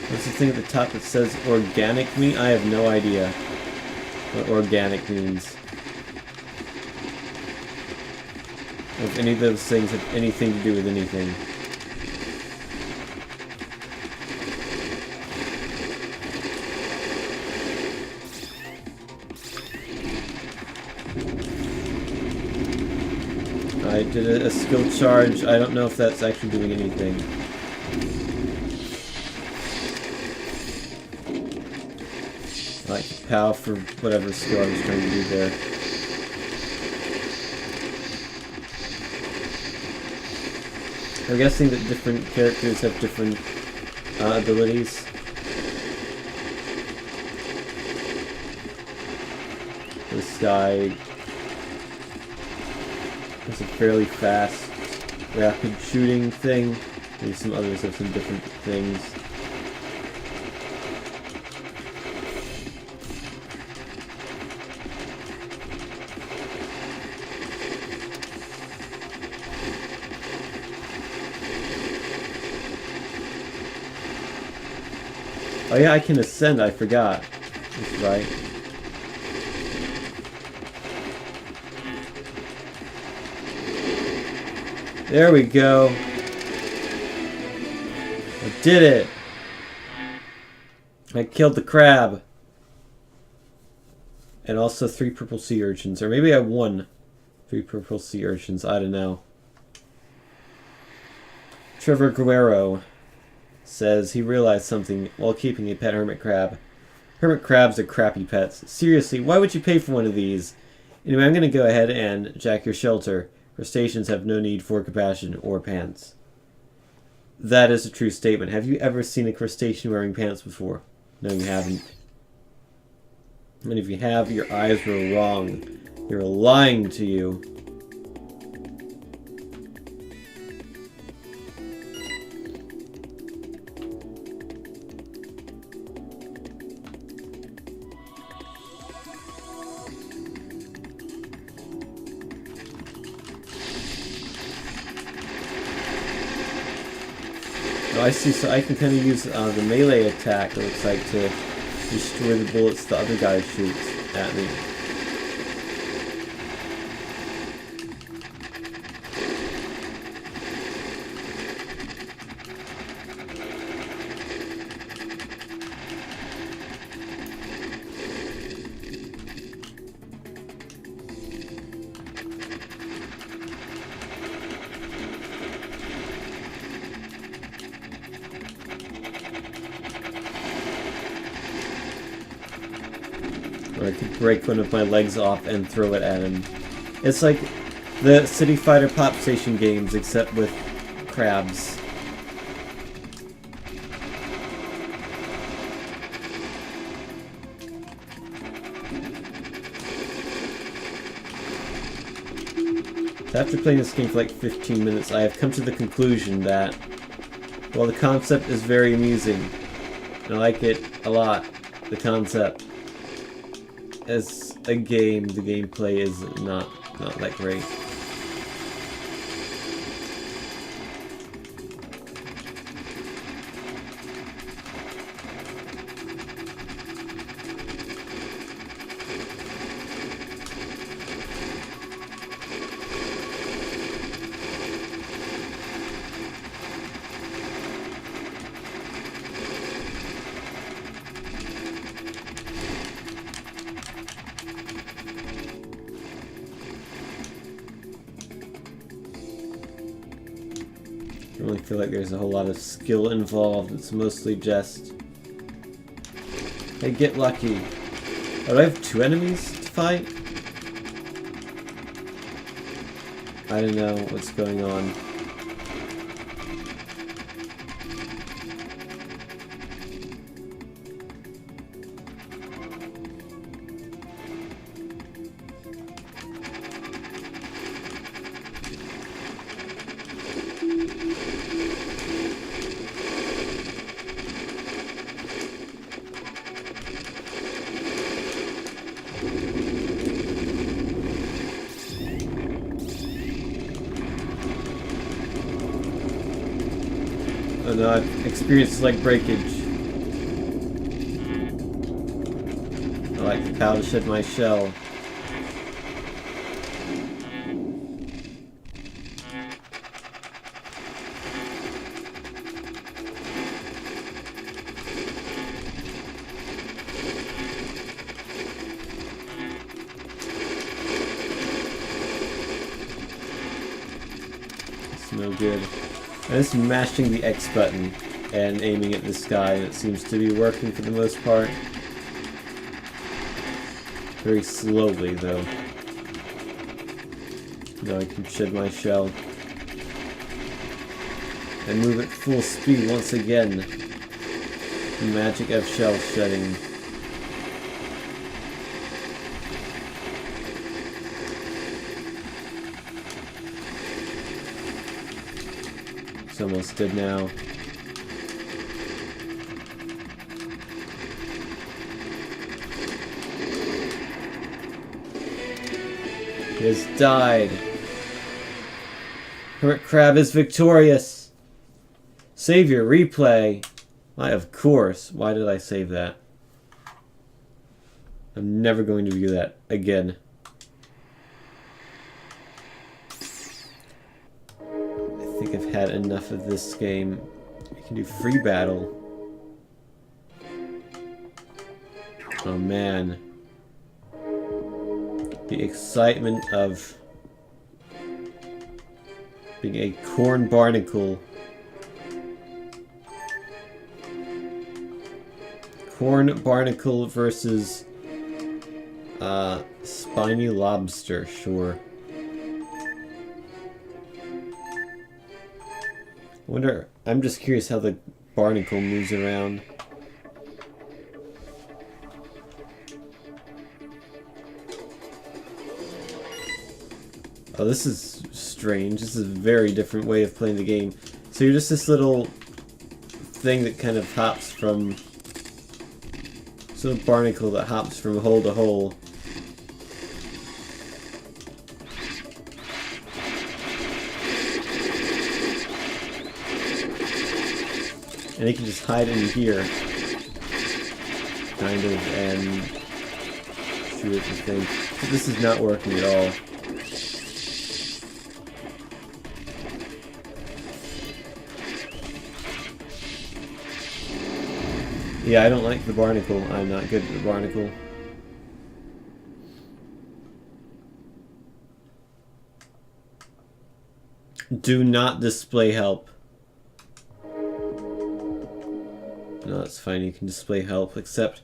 Speaker 1: What's the thing at the top that says organic meat? I have no idea what organic means. If any of those things have anything to do with anything. I did a skill charge. I don't know if that's actually doing anything. I like the POW for whatever skill I was trying to do there. I'm guessing that different characters have different abilities. This guy has a fairly fast, rapid shooting thing. Maybe some others have some different things. Oh yeah, I can ascend, I forgot. That's right. There we go. I did it. I killed the crab. And also 3 purple sea urchins. Or maybe I won 3 purple sea urchins, I don't know. Trevor Guerrero says he realized something while keeping a pet hermit crab. Hermit crabs are crappy pets. Seriously, why would you pay for one of these? Anyway, I'm going to go ahead and jack your shelter. Crustaceans have no need for compassion or pants. That is a true statement. Have you ever seen a crustacean wearing pants before? No, you haven't. And if you have, your eyes were wrong. They were lying to you. Oh, I see, so I can kind of use the melee attack, it looks like, to destroy the bullets the other guy shoots at me. Or I could break one of my legs off and throw it at him. It's like the City Fighter Pop Station games, except with crabs. After playing this game for like 15 minutes, I have come to the conclusion that, while the concept is very amusing, and I like it a lot, the concept, as a game, the gameplay is not that great. I don't really feel like there's a whole lot of skill involved. It's mostly just, hey, get lucky. Oh, do I have 2 enemies to fight? I don't know what's going on. Oh no, I've experienced like breakage. I like the power to shed my shell. It's no good. I'm just mashing the X button and aiming at this guy, and it seems to be working for the most part. Very slowly, though. Now I can shed my shell. And move at full speed once again. The magic of shell shedding. It's almost good now. He has died. Hermit Crab is victorious. Savior, replay. Why, of course. Why did I save that? I'm never going to do that again. I think I've had enough of this game. We can do free battle. Oh man. The excitement of being a corn barnacle. Corn barnacle versus spiny lobster, sure. I wonder, I'm just curious how the barnacle moves around. Oh, this is strange. This is a very different way of playing the game. So you're just this little thing that kind of hops from... sort of barnacle that hops from hole to hole. And you can just hide in here. Kind of, and shoot at the thing. So this is not working at all. Yeah, I don't like the barnacle. I'm not good at the barnacle. Do not display help. No, that's fine. You can display help, except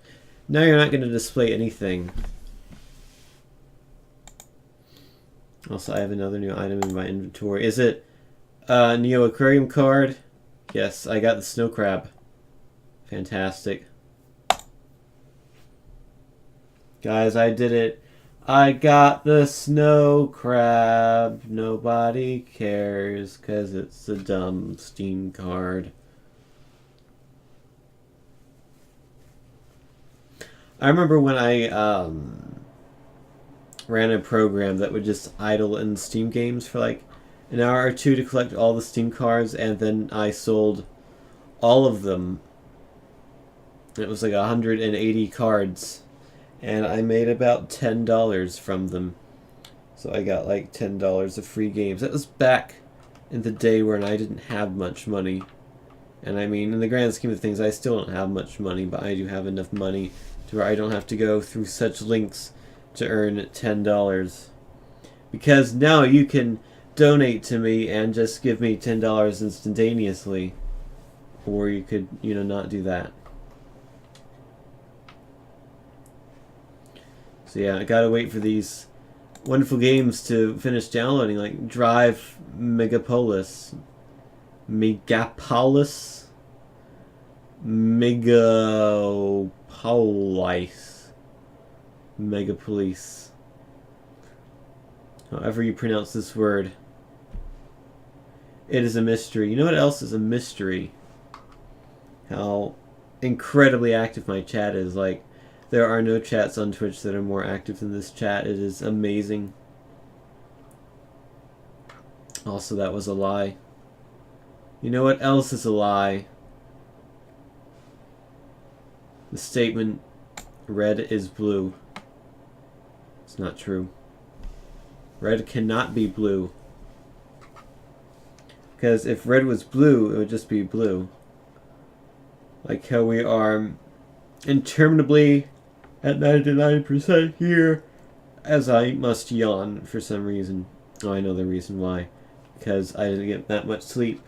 Speaker 1: now you're not going to display anything. Also, I have another new item in my inventory. Is it a Neo Aquarium card? Yes, I got the snow crab. Fantastic. Guys, I did it. I got the snow crab. Nobody cares because it's a dumb Steam card. I remember when I ran a program that would just idle in Steam games for like an hour or two to collect all the Steam cards, and then I sold all of them. It was like 180 cards, and I made about $10 from them. So I got like $10 of free games. That was back in the day when I didn't have much money. And I mean, in the grand scheme of things, I still don't have much money, but I do have enough money to where I don't have to go through such lengths to earn $10. Because now you can donate to me and just give me $10 instantaneously. Or you could, not do that. So yeah, I gotta wait for these wonderful games to finish downloading, like Drive Megapolis. Megapolis? Megapolis. However you pronounce this word. It is a mystery. You know what else is a mystery? How incredibly active my chat is. Like, there are no chats on Twitch that are more active than this chat. It is amazing. Also, that was a lie. You know what else is a lie? The statement, red is blue. It's not true. Red cannot be blue. Because if red was blue, it would just be blue. Like how we are interminably at 99% here, as I must yawn for some reason. Oh, I know the reason why. Because I didn't get that much sleep.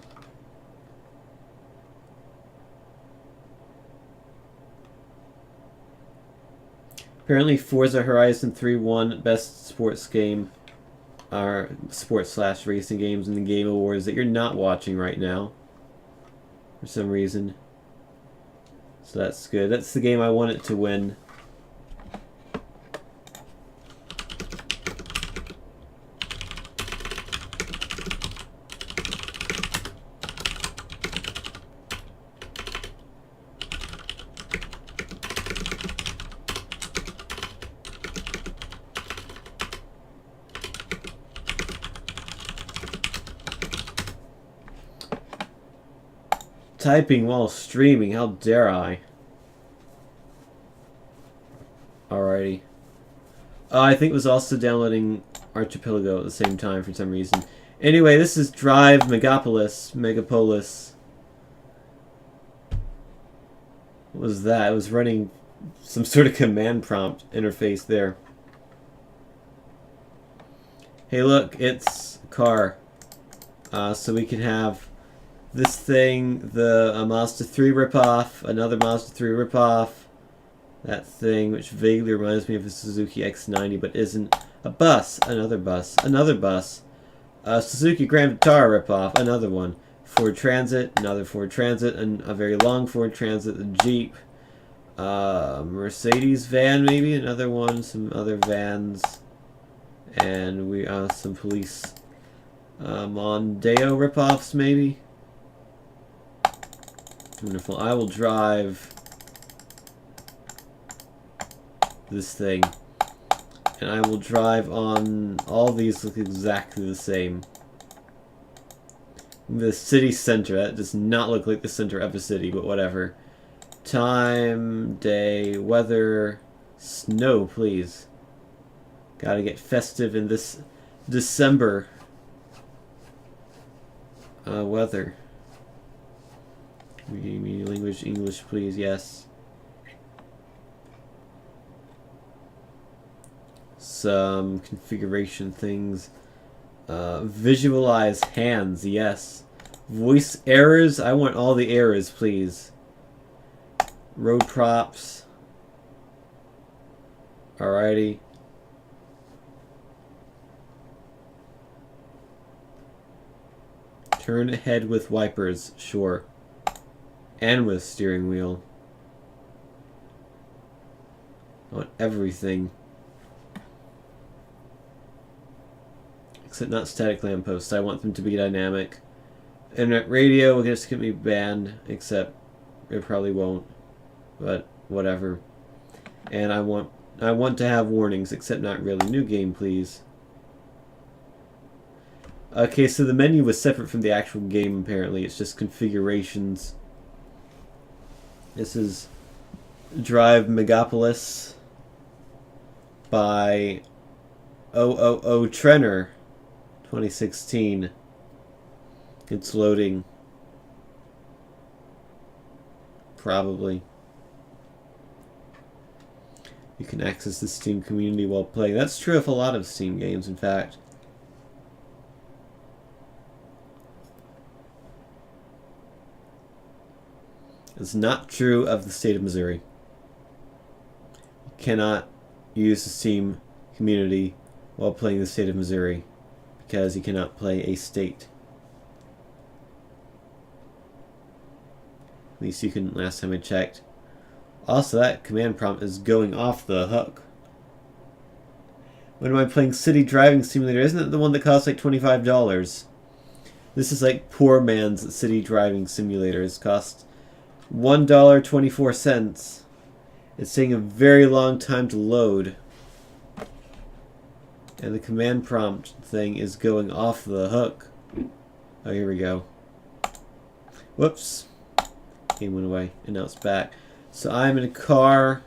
Speaker 1: Apparently Forza Horizon 3 won Best Sports Game, or sports/racing games in the Game Awards that you're not watching right now. For some reason. So that's good. That's the game I want it to win. Typing while streaming, how dare I? Alrighty. I think it was also downloading Archipelago at the same time for some reason. Anyway, this is Drive Megapolis. What was that? It was running some sort of command prompt interface there. Hey look, it's a car. So we can have this thing, the Mazda 3 ripoff, another Mazda 3 ripoff, that thing which vaguely reminds me of a Suzuki X90 but isn't, a bus, another bus, a Suzuki Grand Vitara ripoff, another one, Ford Transit, another Ford Transit, and a very long Ford Transit, a Jeep, Mercedes van maybe, another one, some other vans, and we some police Mondeo ripoffs maybe. Wonderful. I will drive this thing, and I will drive on. All these look exactly the same. The city center, that does not look like the center of a city, but whatever. Time, day, weather, snow, please. Gotta get festive in this December. Weather. Media language, English, please, yes. Some configuration things. Visualize hands, yes. Voice errors, I want all the errors, please. Road props. Alrighty. Turn ahead with wipers, sure. And with steering wheel. I want everything. Except not static lampposts. I want them to be dynamic. Internet radio will just get me banned, except it probably won't. But whatever. And I want to have warnings, except not really. New game, please. Okay, so the menu was separate from the actual game, apparently. It's just configurations. This is Drive Megapolis by OOO Trenner, 2016. It's loading. Probably. You can access the Steam community while playing. That's true of a lot of Steam games, in fact. It's not true of the state of Missouri. You cannot use the Steam community while playing the state of Missouri, because you cannot play a state. At least you couldn't last time I checked. Also, that command prompt is going off the hook. When am I playing City Driving Simulator? Isn't it the one that costs like $25? This is like poor man's City Driving Simulators. Cost $1.24. It's taking a very long time to load. And the command prompt thing is going off the hook. Oh, here we go. Whoops. Game went away, and now it's back. So I'm in a car.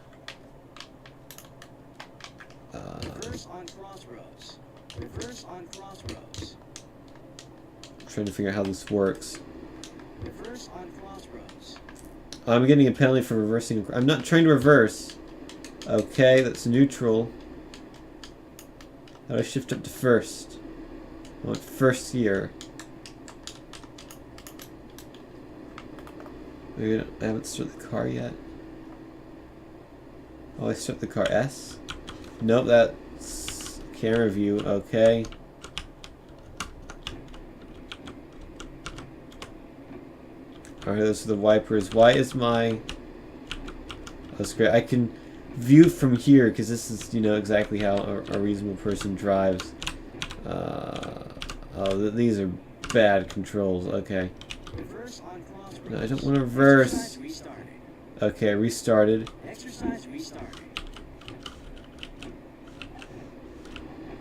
Speaker 2: Reverse on Crossroads. Reverse on Crossroads.
Speaker 1: Trying to figure out how this works.
Speaker 2: Reverse on Crossroads.
Speaker 1: I'm getting a penalty for reversing. I'm not trying to reverse. Okay, that's neutral. How do I shift up to first? I want first gear. I haven't started the car yet. Oh, I start the car S? Nope, that's camera view. Okay. Alright, those are the wipers. Why is my... That's great. I can view from here, because this is, you know, exactly how a reasonable person drives. Oh, these are bad controls. Okay.
Speaker 2: Reverse on Crossroads.
Speaker 1: No, I don't want to reverse.
Speaker 2: Exercise restarted.
Speaker 1: Okay, restarted.
Speaker 2: Exercise restarted.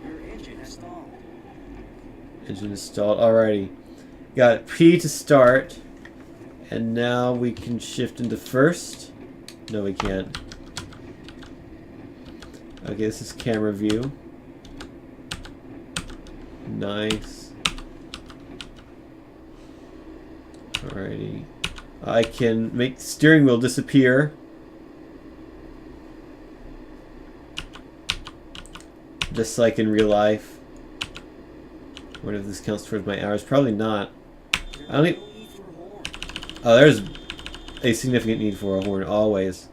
Speaker 2: Your engine has stalled.
Speaker 1: Engine installed. Alrighty. Got P to start. And now we can shift into first. No, we can't. Okay, this is camera view. Nice. Alrighty. I can make the steering wheel disappear. Just like in real life. I wonder if this counts towards my hours. Probably not. I don't even... Oh, there's a significant need for a horn, always.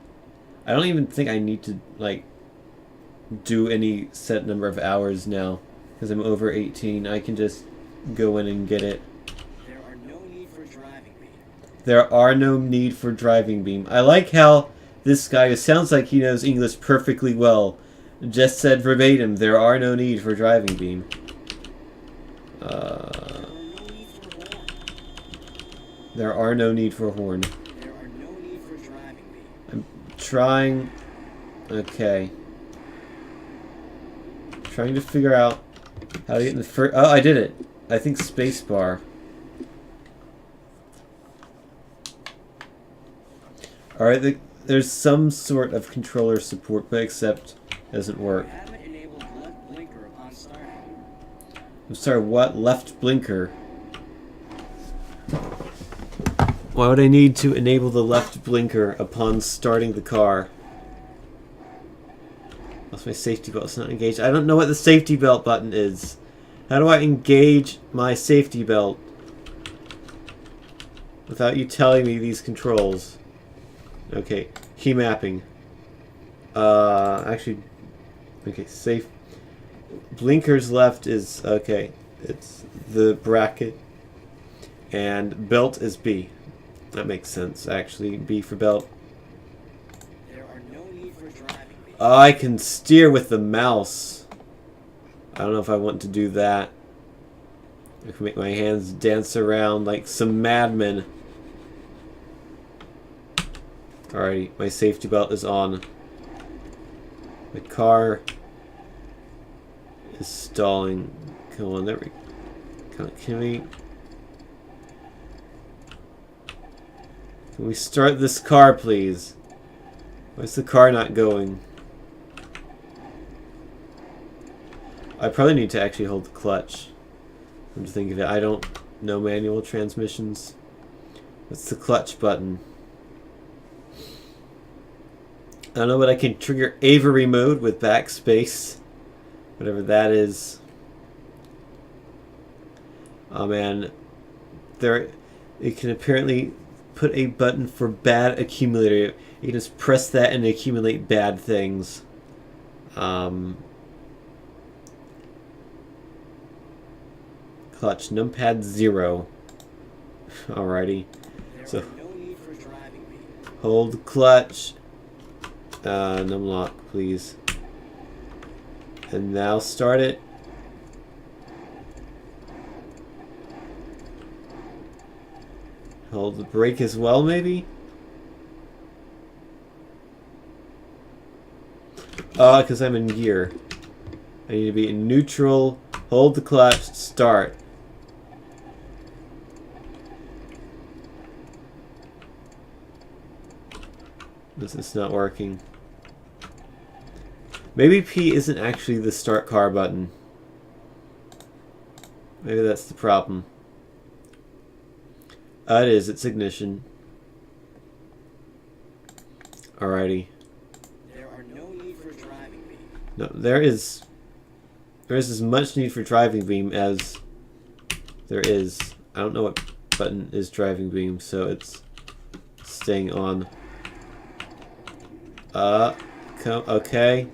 Speaker 1: I don't even think I need to, like, do any set number of hours now. Because I'm over 18. I can just go in and get it.
Speaker 2: There are no need for driving beam.
Speaker 1: There are no need for driving beam. I like how this guy, who sounds like he knows English perfectly well, just said verbatim, there are no need for driving beam. There are no need for a horn.
Speaker 2: There are no need for driving beam.
Speaker 1: I'm trying... Okay. Trying to figure out how to get in the first... Oh, I did it. I think spacebar. Alright, there's some sort of controller support, but except it doesn't work.
Speaker 2: You haven't enabled left blinker upon starting.
Speaker 1: I'm sorry, what? Left blinker? Why would I need to enable the left blinker upon starting the car? That's my safety belt's not engaged. I don't know what the safety belt button is. How do I engage my safety belt without you telling me these controls? Okay, key mapping. Actually, okay, safe. Blinkers left is, okay, it's the bracket. And belt is B. That makes sense, actually. B for belt.
Speaker 2: There are no need for driving beam.
Speaker 1: I can steer with the mouse. I don't know if I want to do that. I can make my hands dance around like some madmen. Alrighty, my safety belt is on. The car is stalling. Come on, there we go. Can we start this car, please? Why is the car not going? I probably need to actually hold the clutch. I'm just thinking of it. I don't know manual transmissions. What's the clutch button? I don't know, but I can trigger Avery mode with backspace. Whatever that is. Oh man. It can apparently put a button for bad accumulator. You can just press that and accumulate bad things. Clutch, numpad 0. Alrighty.
Speaker 2: There
Speaker 1: So
Speaker 2: are no need for driving me.
Speaker 1: hold clutch. Numlock, please. And now start it. Hold the brake as well, maybe? Because I'm in gear. I need to be in neutral. Hold the clutch. Start. This is not working. Maybe P isn't actually the start car button. Maybe that's the problem. It is. It's ignition. Alrighty.
Speaker 2: There are no need for driving me.
Speaker 1: No, there is as much need for driving beam as there is. I don't know what button is driving beam, so it's staying on. Okay.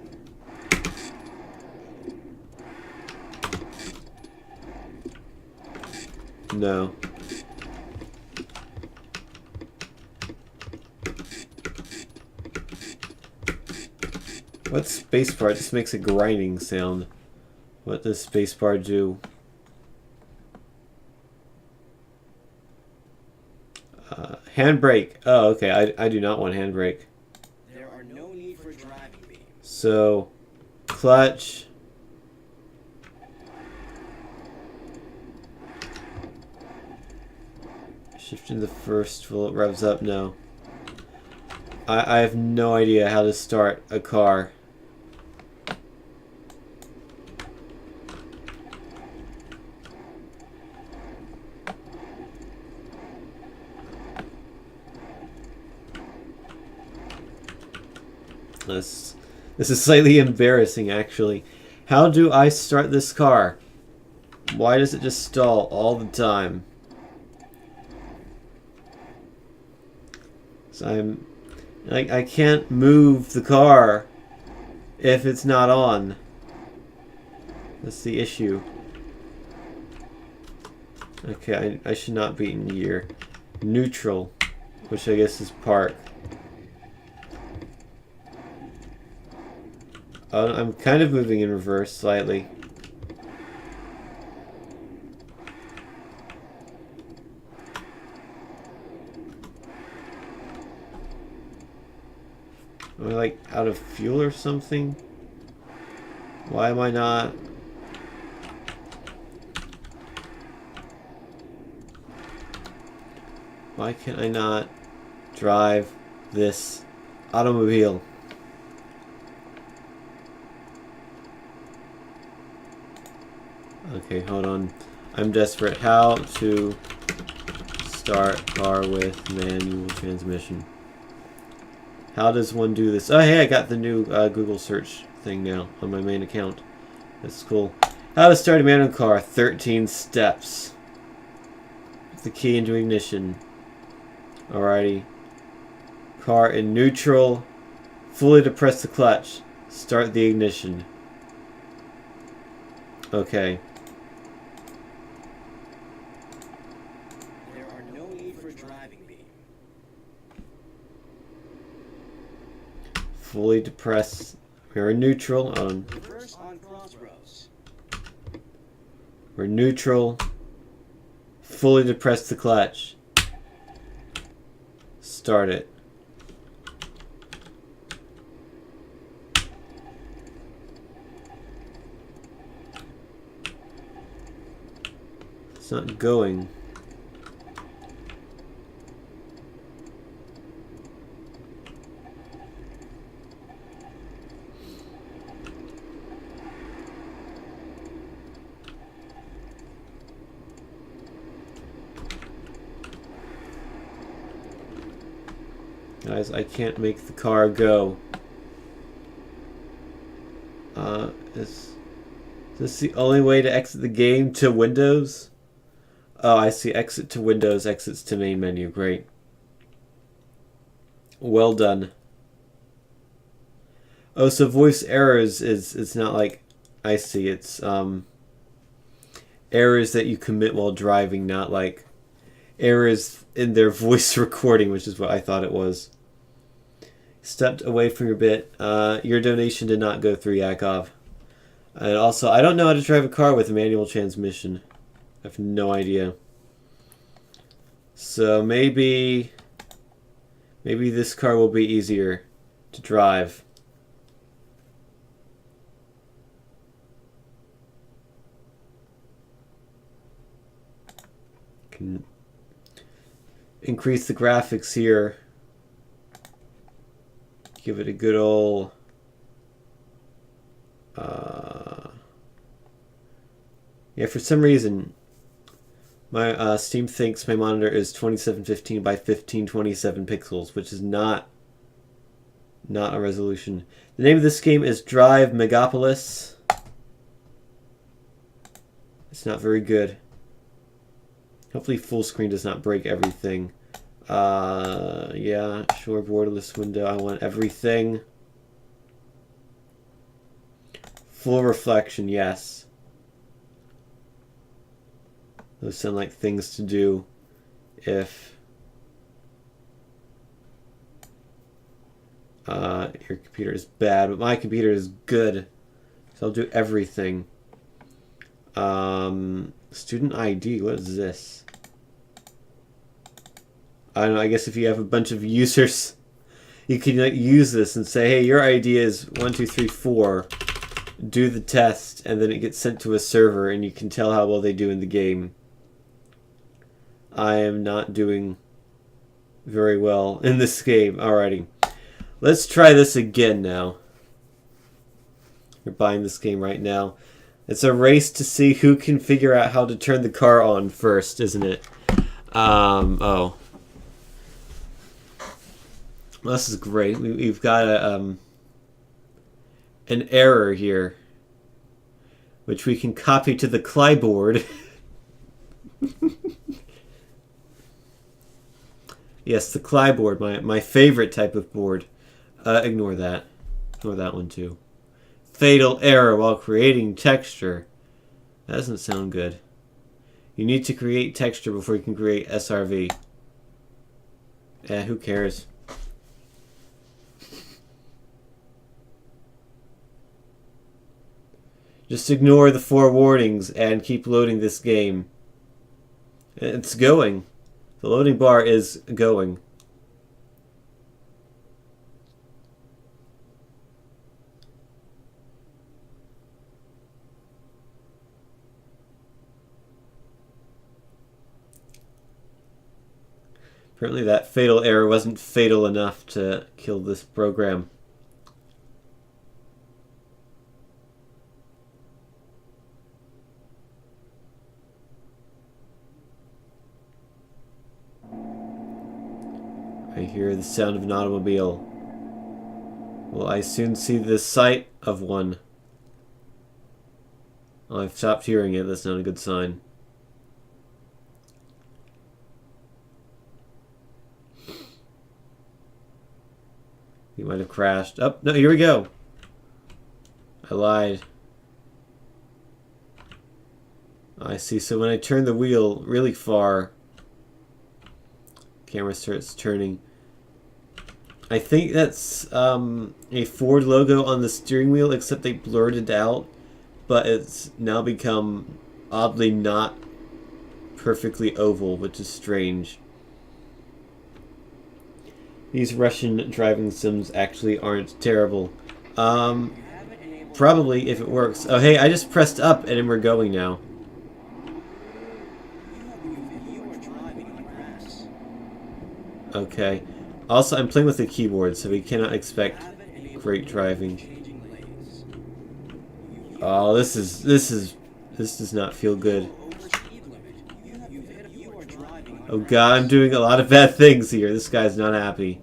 Speaker 1: No. What's spacebar? It just makes a grinding sound. What does spacebar do? Handbrake. Oh, okay. I do not want handbrake.
Speaker 2: There are no need for driving me.
Speaker 1: So, clutch. Shifting the first. Will it revs up? No. I have no idea how to start a car. This is slightly embarrassing, actually. How do I start this car? Why does it just stall all the time? So I can't move the car if it's not on. That's the issue. Okay, I should not be in gear. Neutral, which I guess is park. I'm kind of moving in reverse slightly. Am I like out of fuel or something? Why am I not? Why can I not drive this automobile? Okay, hold on. I'm desperate. How to start car with manual transmission? How does one do this? Oh, hey, I got the new Google search thing now on my main account. That's cool. How to start a manual car. 13 steps. Put the key into ignition. Alrighty. Car in neutral. Fully depress the clutch. Start the ignition. Okay.
Speaker 2: There are no need for driving me.
Speaker 1: Fully depress. We're in neutral.
Speaker 2: Reverse on crossroads.
Speaker 1: We're neutral. Fully depress the clutch. Start it. It's not going. Guys, I can't make the car go. Is this the only way to exit the game to Windows? Oh, I see. Exit to Windows, exits to main menu. Great. Well done. Oh, so voice errors is it's not like I see it's errors that you commit while driving, not like errors in their voice recording, which is what I thought it was. Stepped away from your bit. Your donation did not go through, Yakov. And also, I don't know how to drive a car with a manual transmission. I have no idea. So maybe this car will be easier to drive. Can increase the graphics here. Give it a good old yeah, for some reason my Steam thinks my monitor is 2715 by 1527 pixels, which is not a resolution. The name of this game is Drive Megapolis. It's not very good. Hopefully full screen does not break everything. Yeah, sure, borderless window. I want everything. Full reflection, yes. Those sound like things to do if your computer is bad, but my computer is good. So I'll do everything. Student ID, what is this? I don't know, I guess if you have a bunch of users, you can like use this and say, hey, your ID is 1, 2, 3, 4. Do the test, and then it gets sent to a server, and you can tell how well they do in the game. I am not doing very well in this game. Alrighty. Let's try this again now. We're buying this game right now. It's a race to see who can figure out how to turn the car on first, isn't it? Oh. Well, this is great. We've got an error here, which we can copy to the clipboard. Yes, the clipboard, my favorite type of board. Ignore that. Ignore that one too. Fatal error while creating texture. That doesn't sound good. You need to create texture before you can create SRV. Who cares? Just ignore the 4 warnings and keep loading this game. It's going. The loading bar is going. Apparently that fatal error wasn't fatal enough to kill this program. I hear the sound of an automobile. Will I soon see the sight of one? Oh, I've stopped hearing it. That's not a good sign. He might have crashed. Oh, no, here we go. I lied. I see. So when I turn the wheel really far, camera starts turning. I think that's a Ford logo on the steering wheel, except they blurred it out, but it's now become oddly not perfectly oval, which is strange. These Russian driving sims actually aren't terrible. Probably if it works. Oh hey, I just pressed up and then we're going now. Okay. Also, I'm playing with the keyboard, so we cannot expect great driving. Oh, this does not feel good. Oh god, I'm doing a lot of bad things here. This guy's not happy.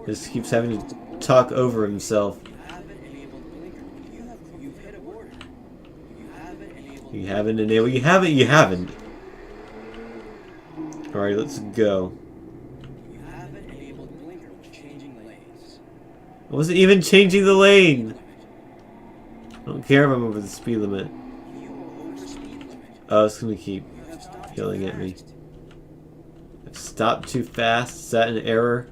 Speaker 1: Just keeps having to talk over himself. You haven't enabled. You haven't. Alright, let's go. I wasn't even changing the lane. I don't care if I'm over the speed limit.
Speaker 2: You are over speed limit.
Speaker 1: Oh, it's gonna keep
Speaker 2: You have stopped
Speaker 1: yelling
Speaker 2: too
Speaker 1: at me.
Speaker 2: fast.
Speaker 1: I've stopped too fast. Is that an error?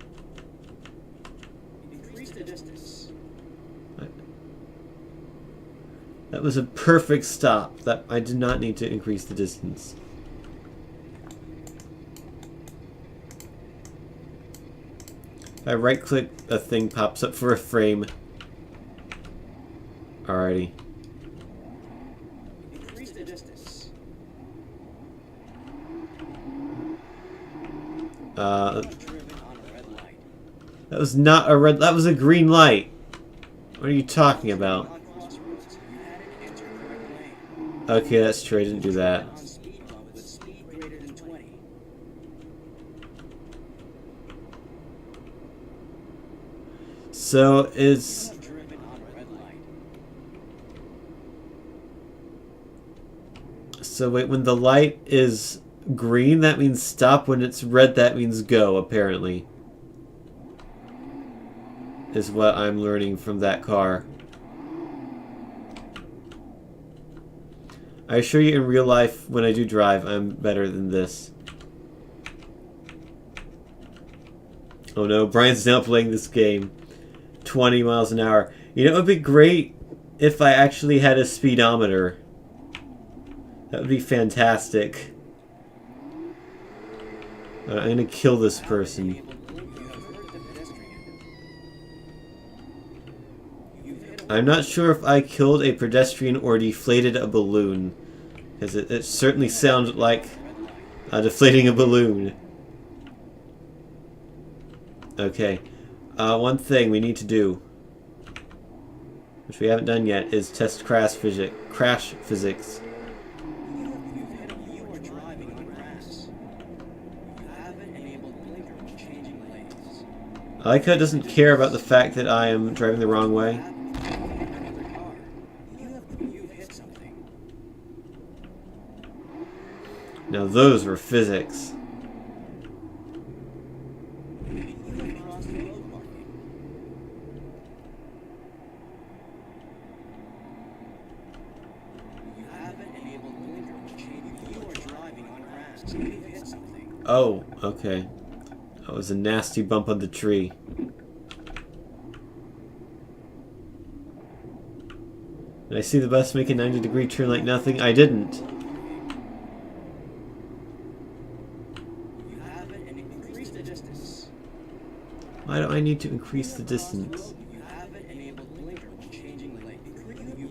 Speaker 2: Increase the distance.
Speaker 1: That was a perfect stop. That I did not need to increase the distance. If I right click, a thing pops up for a frame. Alrighty.
Speaker 2: Increase the distance. You have driven on a red light.
Speaker 1: That was not a red. That was a green light. What are you talking about?
Speaker 2: On crossroads, you hadn't entered correct lane.
Speaker 1: Okay, that's true. I didn't do that.
Speaker 2: On speed bump with speed greater than 20.
Speaker 1: So
Speaker 2: You
Speaker 1: is
Speaker 2: have driven on a red light.
Speaker 1: so wait, when the light is green, that means stop. When it's red, that means go. Apparently, is what I'm learning from that car. I assure you, in real life, when I do drive, I'm better than this. Oh no, Brian's now playing this game. 20 miles an hour. You know, it would be great if I actually had a speedometer. That would be fantastic. I'm gonna kill this person.
Speaker 2: You have hurt the pedestrian. You've hit a
Speaker 1: I'm not sure if I killed a pedestrian or deflated a balloon. Because it certainly sounded like
Speaker 2: red light.
Speaker 1: deflating a balloon. Okay. One thing we need to do, which we haven't done yet, is test crash physics.
Speaker 2: You are driving on grass. You haven't enabled blinker when changing lanes.
Speaker 1: I like how it doesn't care about the fact that I am driving the wrong way.
Speaker 2: Another car. You've hit something.
Speaker 1: Now those were physics.
Speaker 2: You have crossed the road marking. You haven't enabled blinker when changing. You are driving on grass. You've hit something.
Speaker 1: Oh, okay. That was a nasty bump on the tree. Did I see the bus make a 90-degree turn like nothing? I didn't.
Speaker 2: You haven't increased the distance.
Speaker 1: Why do I need to increase the distance?
Speaker 2: You haven't enabled blinker when changing the lane.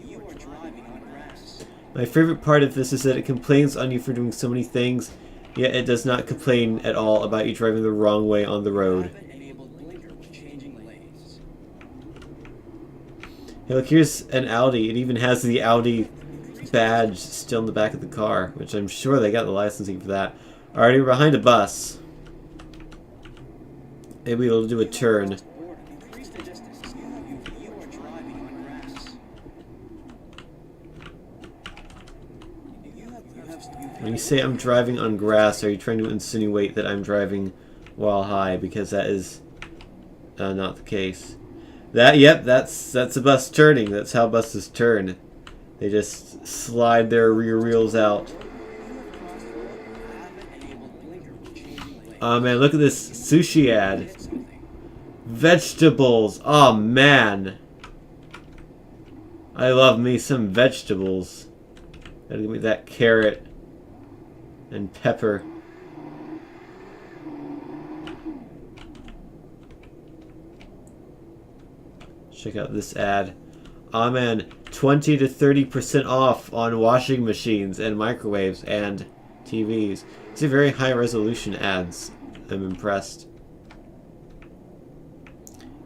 Speaker 2: You are driving on grass.
Speaker 1: My favorite part of this is that it complains on you for doing so many things, yet it does not complain at all about you driving the wrong way on the
Speaker 2: You
Speaker 1: road.
Speaker 2: haven't enabled blinker when changing lanes.
Speaker 1: Hey, look, here's an Audi. It even has the Audi badge still in the back of the car, which I'm sure they got the licensing for that. Alrighty, we're behind a bus. Maybe it'll do a turn.
Speaker 2: Increase the distance. You are driving on grass.
Speaker 1: When you say I'm driving on grass, are you trying to insinuate that I'm driving while high? Because that is not the case. Yep, that's a bus turning. That's how buses turn. They just slide their rear wheels out. Oh man, look at this sushi ad. Vegetables. Oh man. I love me some vegetables. Gotta give me that carrot and pepper. Check out this ad. Oh man, 20 to 30% off on washing machines and microwaves and TVs. These are very high resolution ads. I'm impressed.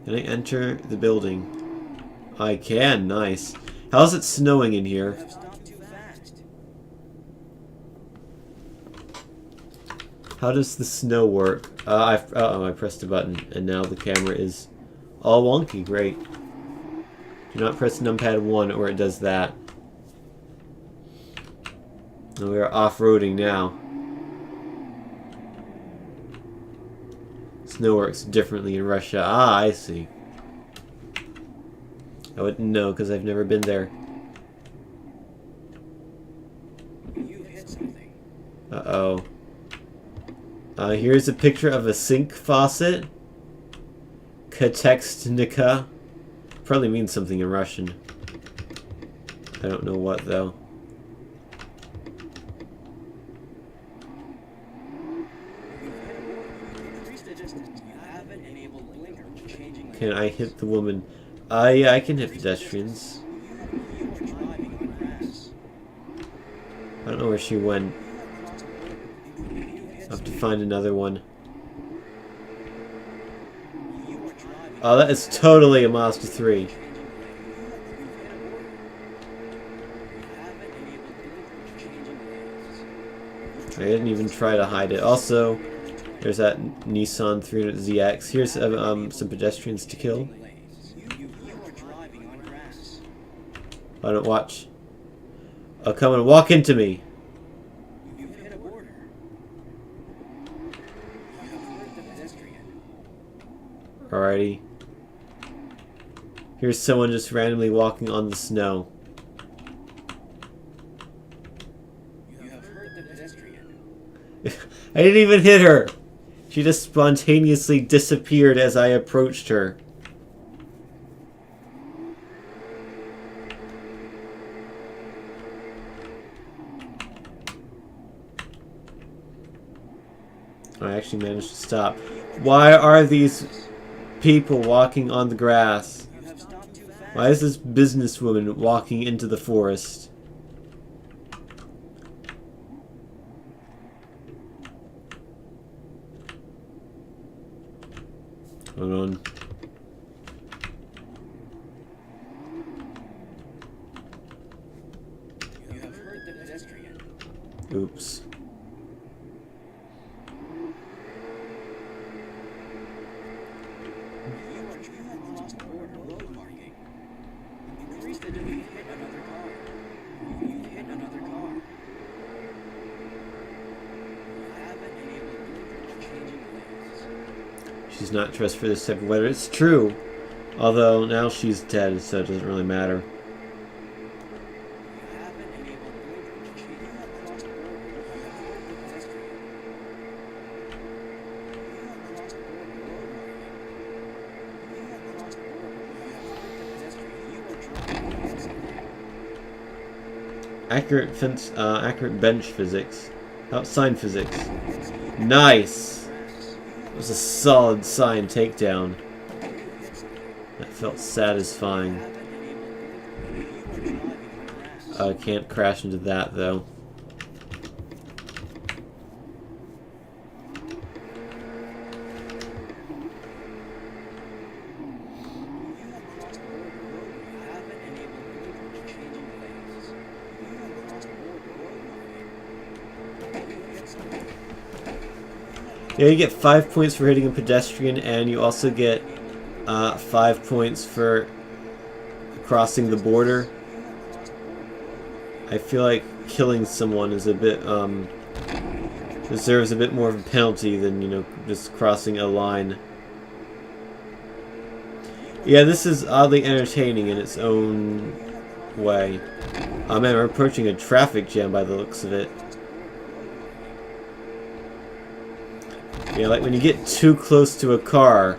Speaker 1: Can I enter the building? I can, nice. How's it snowing in here?
Speaker 2: have stopped too fast.
Speaker 1: How does the snow work? I pressed a button and now the camera is all wonky. Great. Do not press numpad 1 or it does that. And we are off-roading now. Snow works differently in Russia. Ah, I see. I wouldn't know because I've never been there.
Speaker 2: You hit something.
Speaker 1: Uh-oh. Here's a picture of a sink faucet. Katextnika. Probably means something in Russian. I don't know what, though.
Speaker 2: Increase the distance. You have an enabled blinker changing lanes.
Speaker 1: Can I hit the woman? Yeah, I can hit pedestrians.
Speaker 2: You are driving on grass.
Speaker 1: I don't know where she went. I'll have to find another one.
Speaker 2: You are driving.
Speaker 1: Oh, that is totally a Mazda 3. I didn't even try to hide it. Also, there's that Nissan 300ZX. Here's some pedestrians to kill.
Speaker 2: You are driving on grass.
Speaker 1: I don't watch. Oh, come and walk into me.
Speaker 2: You've hit a border. You have hurt the pedestrian.
Speaker 1: Alrighty. Here's someone just randomly walking on the snow.
Speaker 2: You have hurt the pedestrian.
Speaker 1: I didn't even hit her. She just spontaneously disappeared as I approached her. I actually managed to stop. Why are these people walking on the grass?
Speaker 2: You have stopped too fast.
Speaker 1: Why is this businesswoman walking into the forest? Hold on.
Speaker 2: You have hurt the pedestrian.
Speaker 1: Oops.
Speaker 2: You have crossed border road marking. Increase the distance. You hit another car. You hit another car. You have an enabled blinker changing lanes.
Speaker 1: She's not dressed for this type of weather. It's true. Although now she's dead, so it doesn't really matter.
Speaker 2: You have an enabled blinker changing. You have crossed border. You have hurt the pedestrian. You have crossed border road marking. You have crossed border. You have hurt the pedestrian. You are driving against the lane.
Speaker 1: Accurate bench physics. Sign physics. Nice! It was a solid sign takedown. That felt satisfying. I can't crash into that though. Yeah, you get 5 points for hitting a pedestrian, and you also get 5 points for crossing the border. I feel like killing someone is a bit, deserves a bit more of a penalty than, you know, just crossing a line. Yeah, this is oddly entertaining in its own way. Oh man, we're approaching a traffic jam by the looks of it. Yeah, like when you get too close to a car,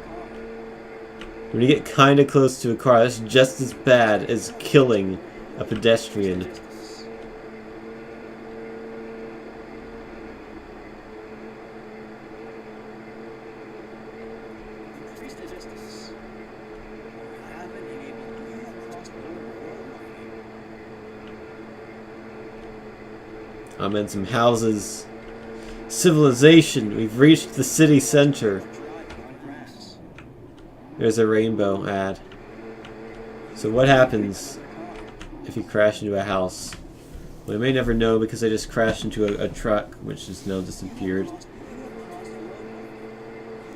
Speaker 1: when you get kinda close to a car, that's just as bad as killing a pedestrian.
Speaker 2: Increase the distance. You have an enabled. You have crossed border road marking.
Speaker 1: I'm in some houses. Civilization. We've reached the city center.
Speaker 2: Driving on grass.
Speaker 1: There's a rainbow ad. So what happens if you crash into a house? Well, I may never know because I just crashed into a truck, which has now disappeared.
Speaker 2: You have crossed the road marking.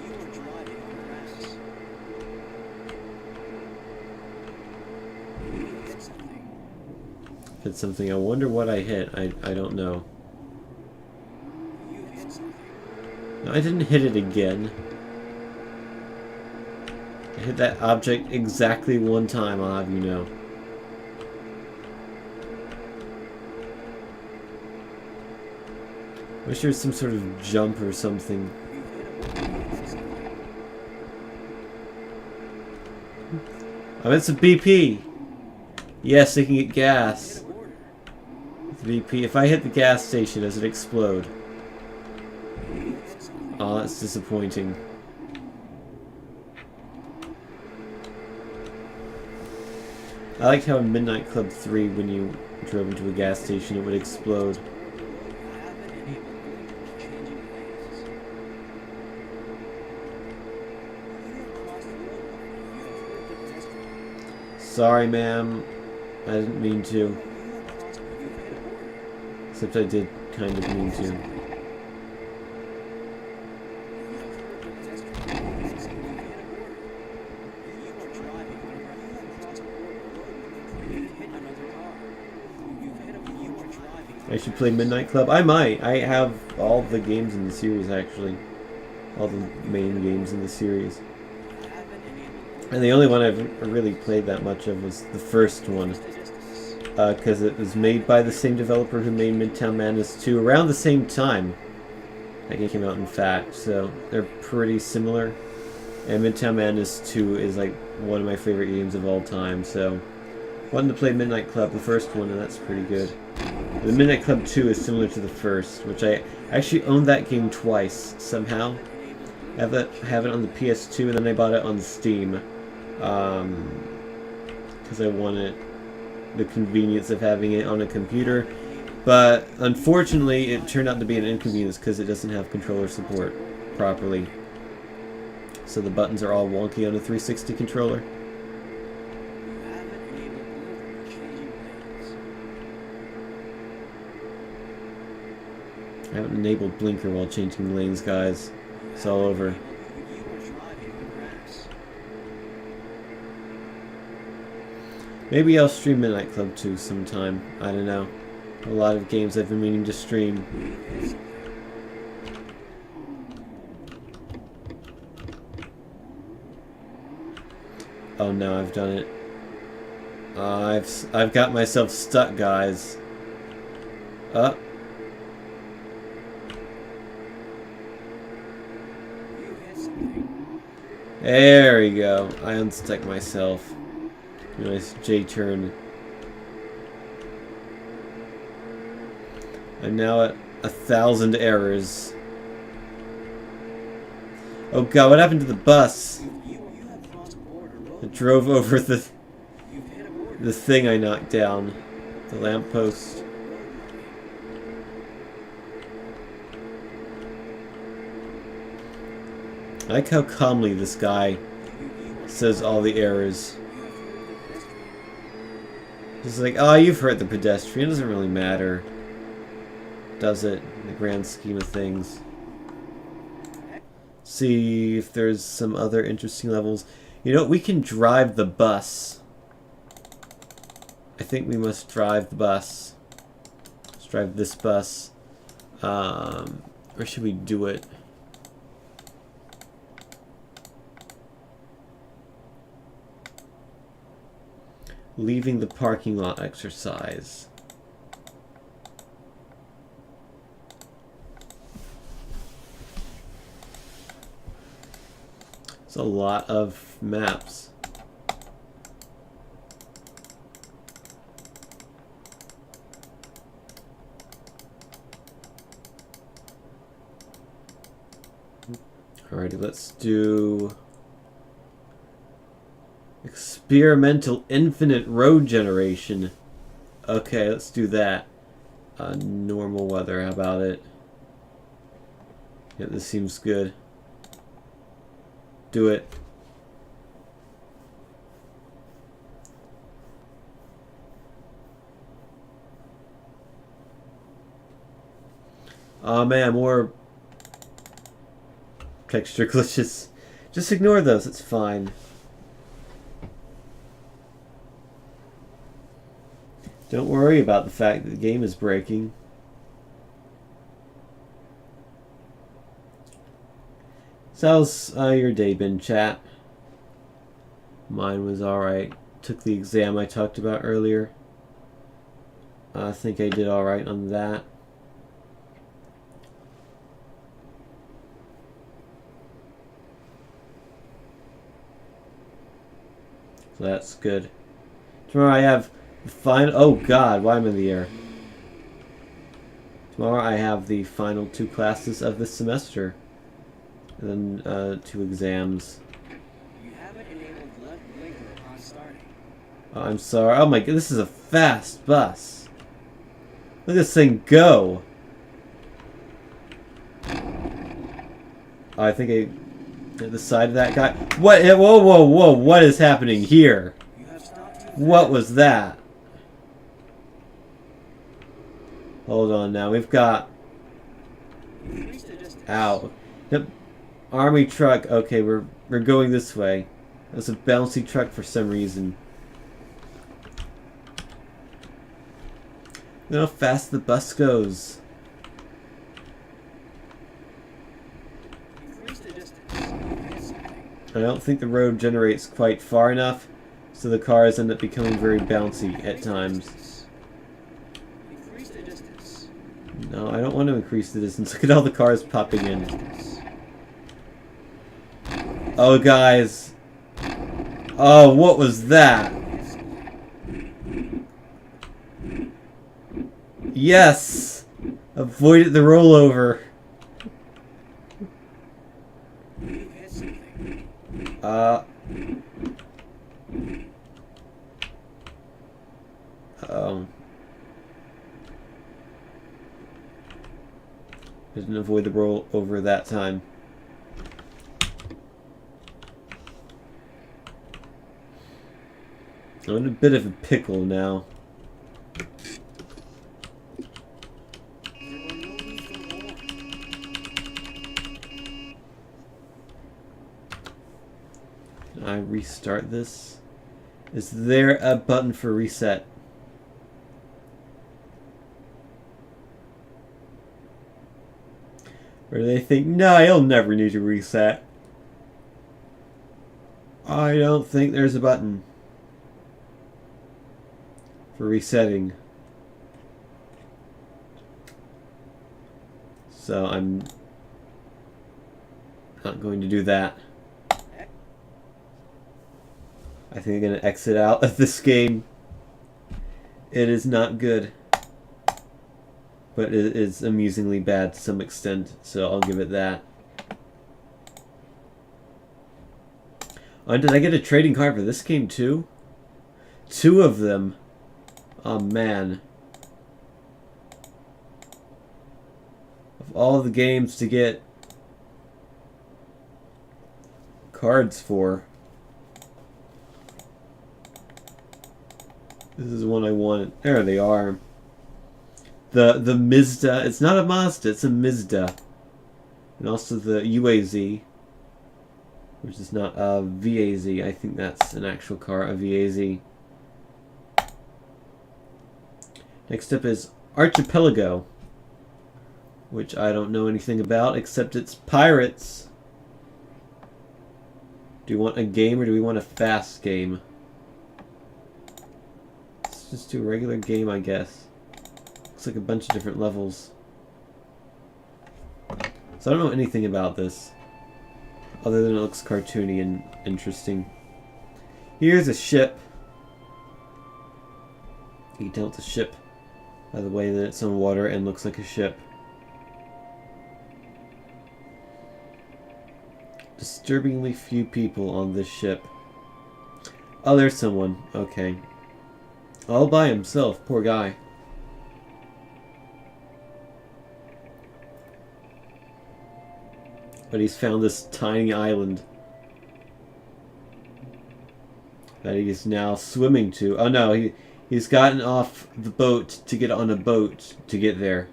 Speaker 2: You are driving on grass. You hit something.
Speaker 1: Hit something. I wonder what I hit. I don't know.
Speaker 2: You hit something.
Speaker 1: No, I didn't hit it again. I hit that object exactly one time, I'll have you know. Wish there was some sort of jump or something. Oh, it's a BP! Yes, they can get gas. It's BP. If I hit the gas station, does it explode? Oh, that's disappointing. I liked how in Midnight Club 3, when you drove into a gas station, it would explode. Sorry, ma'am. I didn't mean to. Except I did kind of mean to. I should play Midnight Club. I might. I have all the games in the series, actually. All the main games in the series. And the only one I've really played that much of was the first one. Because it was made by the same developer who made Midtown Madness 2 around the same time. That game came out, in fact. So they're pretty similar. And Midtown Madness 2 is like one of my favorite games of all time. So wanted to play Midnight Club, the first one, and that's pretty good. The Midnight Club 2 is similar to the first, which I actually owned that game twice, somehow. I have it on the PS2, and then I bought it on Steam. Because I wanted the convenience of having it on a computer. But unfortunately, it turned out to be an inconvenience because it doesn't have controller support properly. So the buttons are all wonky on a 360 controller. I haven't enabled blinker while changing lanes, guys. It's all over. Maybe I'll stream Midnight Club 2 sometime. I don't know. A lot of games I've been meaning to stream. Oh no, I've done it. I've got myself stuck, guys. There we go. I unstuck myself. Nice J-turn. I'm now at 1,000 errors. Oh god, what happened to the bus? It drove over the thing I knocked down. The lamppost. I like how calmly this guy says all the errors. He's like, oh, you've hurt the pedestrian. It doesn't really matter, does it, in the grand scheme of things? See if there's some other interesting levels. You know, we can drive the bus. I think we must drive the bus. Let's drive this bus. Or should we do it? Leaving the parking lot exercise. It's a lot of maps. Alrighty, let's do experimental infinite road generation. Okay, let's do that. Normal weather, how about it? Yeah, this seems good. Do it. Oh man, more texture glitches. Just ignore those, it's fine. Don't worry about the fact that the game is breaking. So how's your day been, chat? Mine was alright. Took the exam I talked about earlier. I think I did alright on that. So that's good. Tomorrow I have the final... Oh god, why am I in the air? Tomorrow I have the final 2 classes of this semester. And then 2 exams.
Speaker 2: You haven't enabled left blinker upon starting.
Speaker 1: Oh, I'm sorry. Oh my god, this is a fast bus. Look at this thing go. Oh, I think I hit the side of that guy. What? Whoa, whoa, whoa. What is happening here?
Speaker 2: You have stopped too
Speaker 1: What was that? Hold on now. We've got...
Speaker 2: Increase the distance.
Speaker 1: Ow. Yep. Army truck. Okay, we're going this way. That's a bouncy truck for some reason. Look how fast the bus goes.
Speaker 2: Increase the distance. Hit something.
Speaker 1: I don't think the road generates quite far enough, so the cars end up becoming very bouncy at times.
Speaker 2: Increase the distance.
Speaker 1: No, I don't want to increase the distance. Look at all the cars popping in.
Speaker 2: Distance.
Speaker 1: Oh, guys. Oh, what was that?
Speaker 2: Hit something.
Speaker 1: Yes! Avoided the rollover.
Speaker 2: You've hit something.
Speaker 1: Oh. Didn't avoid the rollover that time. I'm in a bit of a pickle now.
Speaker 2: There were no need for war.
Speaker 1: Can I restart this? Is there a button for reset? Or do they think, no, you'll never need to reset? I don't think there's a button for resetting. So I'm not going to do that. I think I'm going to exit out of this game. It is not good. But it is amusingly bad to some extent, so I'll give it that. Oh, and did I get a trading card for this game too? 2 of them. Oh man. Of all the games to get cards for, this is one I wanted. There they are. The Mazda. It's not a Mazda, it's a Mazda. And also the UAZ, which is not a VAZ. I think that's an actual car, a VAZ. Next up is Archipelago, which I don't know anything about except it's pirates. Do you want a game or do we want a fast game? Let's just do a regular game, I guess. Looks like a bunch of different levels. So I don't know anything about this, other than it looks cartoony and interesting. Here's a ship. You can tell it's a ship by the way that it's on water and looks like a ship. Disturbingly few people on this ship. Oh, there's someone. Okay. All by himself. Poor guy. But he's found this tiny island that he is now swimming to. Oh no, he's gotten off the boat to get on a boat to get there.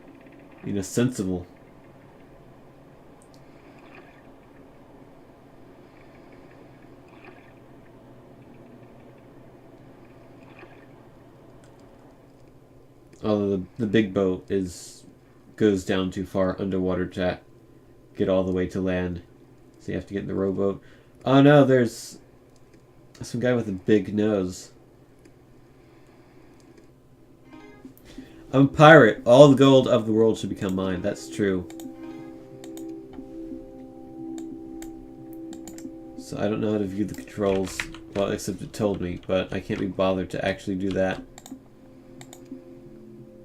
Speaker 1: You know, sensible. Although the big boat goes down too far underwater to get all the way to land. So you have to get in the rowboat. Oh no, there's Some guy with a big nose. I'm a pirate. All the gold of the world should become mine. That's true. So I don't know how to view the controls. Well, except it told me, but I can't be bothered to actually do that.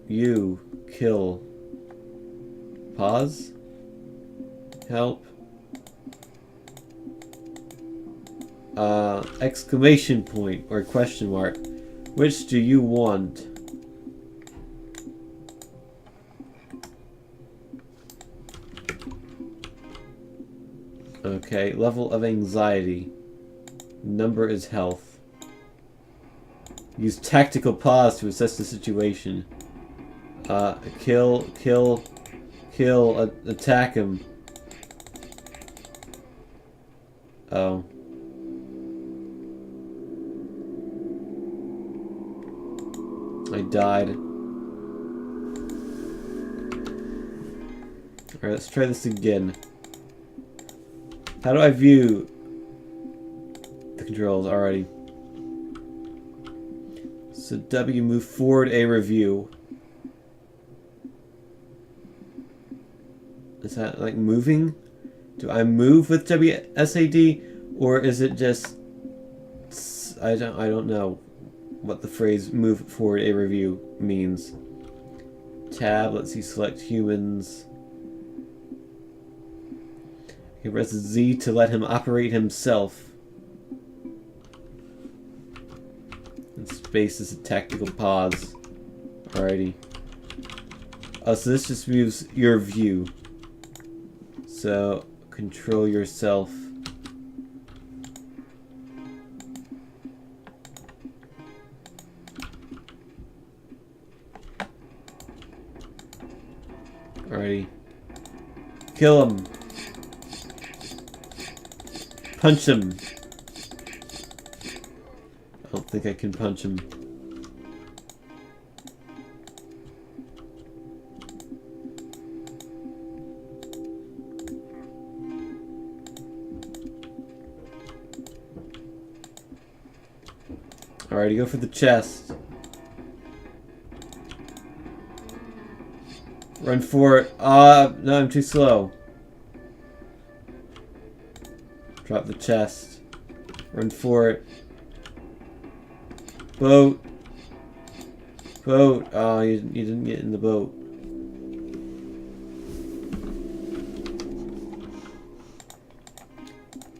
Speaker 1: You kill. Pause. Help. Exclamation point or question mark. Which do you want? Okay, level of anxiety. Number is health. Use tactical pause to assess the situation. Kill, attack him. Oh. I died. Alright, let's try this again. How do I view the controls already? So W, move forward a review. Is that like moving? Do I move with WSAD, or is it just I don't know what the phrase move forward a review means. Tab, let's see, select humans. Okay, press Z to let him operate himself. And space is a tactical pause. Alrighty. Oh, so this just moves your view. So, control yourself. Alrighty. Kill him. Punch him. I don't think I can punch him. Alrighty, go for the chest. Run for it. No, I'm too slow. Drop the chest. Run for it. Boat. Boat. Oh, you didn't get in the boat.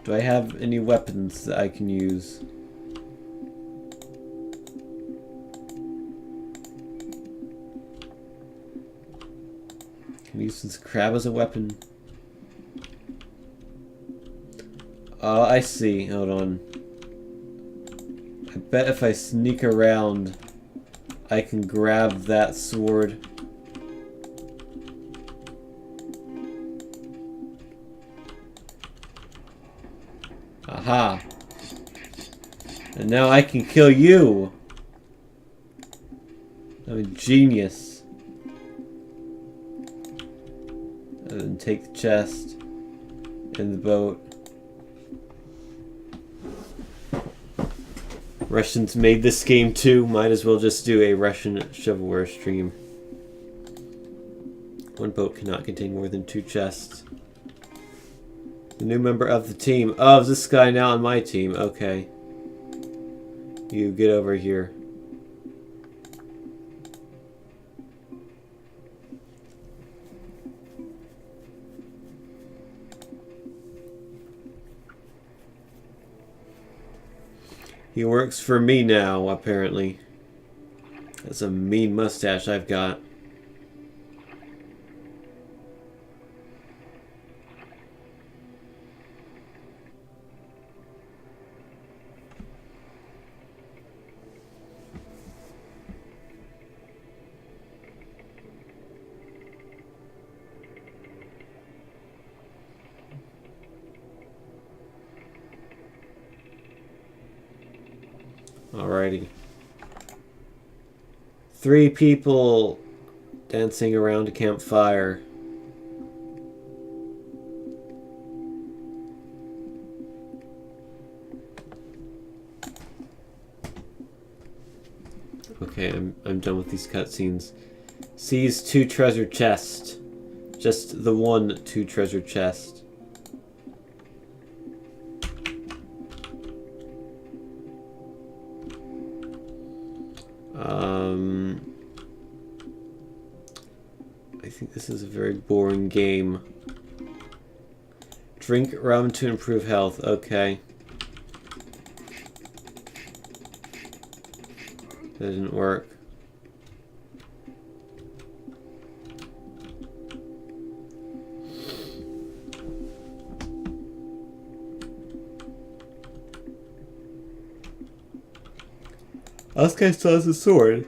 Speaker 1: Do I have any weapons that I can use? Can I use this crab as a weapon? Oh, I see. Hold on. I bet if I sneak around, I can grab that sword. Aha. And now I can kill you. I'm a genius. And then take the chest in the boat. Russians made this game too. Might as well just do a Russian shovelware stream. One boat cannot contain more than 2 chests. The new member of the team. Oh, is this guy now on my team? Okay. You get over here. He works for me now, apparently. That's a mean mustache I've got. Alrighty. 3 people dancing around a campfire. Okay, I'm done with these cutscenes. Seize 2 treasure chest. Just the 1 2 treasure chest. I think this is a very boring game. Drink rum to improve health. Okay. That didn't work. Oh, this guy still has a sword.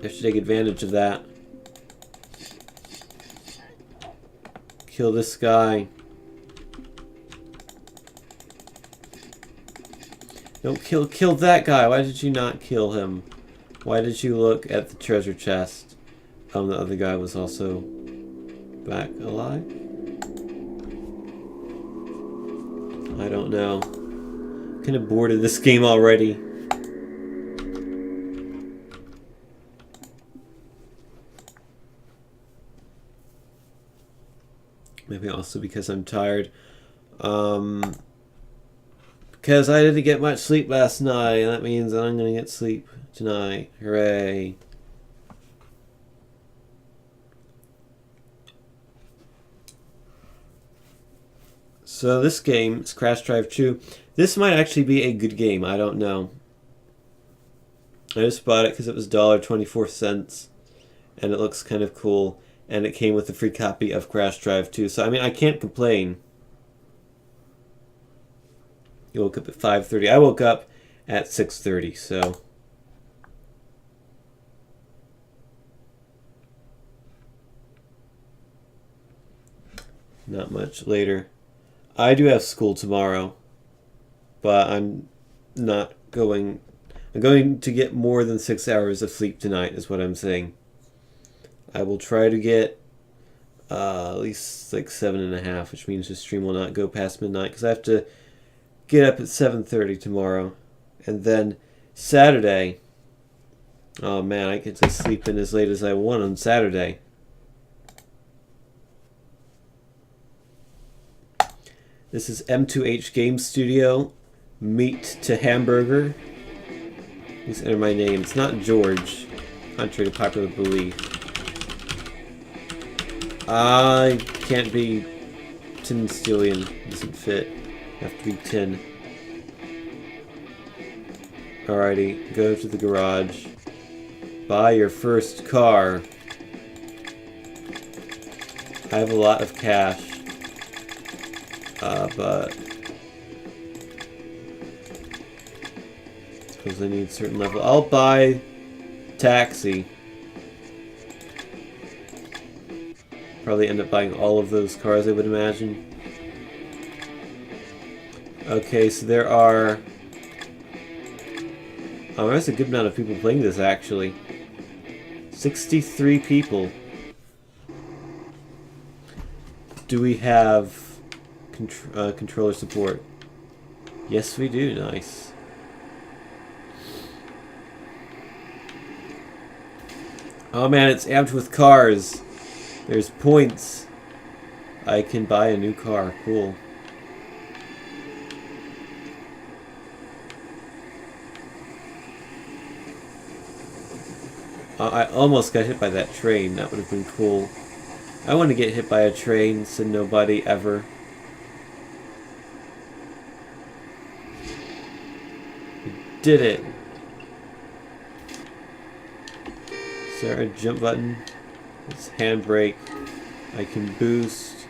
Speaker 1: I should take advantage of that. Kill this guy. No, kill that guy. Why did you not kill him? Why did you look at the treasure chest? The other guy was also back alive? I don't know. Kind of bored of this game already. Maybe also because I'm tired. Because I didn't get much sleep last night. That means that I'm going to get sleep tonight. Hooray. So this game is Crash Drive 2. This might actually be a good game. I don't know. I just bought it because it was $1.24. And it looks kind of cool. And it came with a free copy of Crash Drive 2. So, I mean, I can't complain. You woke up at 5:30. I woke up at 6:30, so... Not much later. I do have school tomorrow. But I'm not going... I'm going to get more than 6 hours of sleep tonight, is what I'm saying. I will try to get at least like 7.5, which means the stream will not go past midnight because I have to get up at 7:30 tomorrow, and then Saturday. Oh man, I get to sleep in as late as I want on Saturday. This is M2H Game Studio. Meat to Hamburger. Please enter my name. It's not George, contrary to popular belief. I can't be Tin Stillion. Doesn't fit. Have to be tin. Alrighty, go to the garage. Buy your first car. I have a lot of cash. But... because I need a certain level. I'll buy taxi. Probably end up buying all of those cars, I would imagine. Okay, so there are... oh, there's a good amount of people playing this, actually. 63 people. Do we have controller support? Yes, we do. Nice. Oh man, it's amped with cars. There's points. I can buy a new car. Cool. I almost got hit by that train. That would have been cool. I want to get hit by a train, so nobody ever. We did it. Is there a jump button? It's handbrake. I can boost.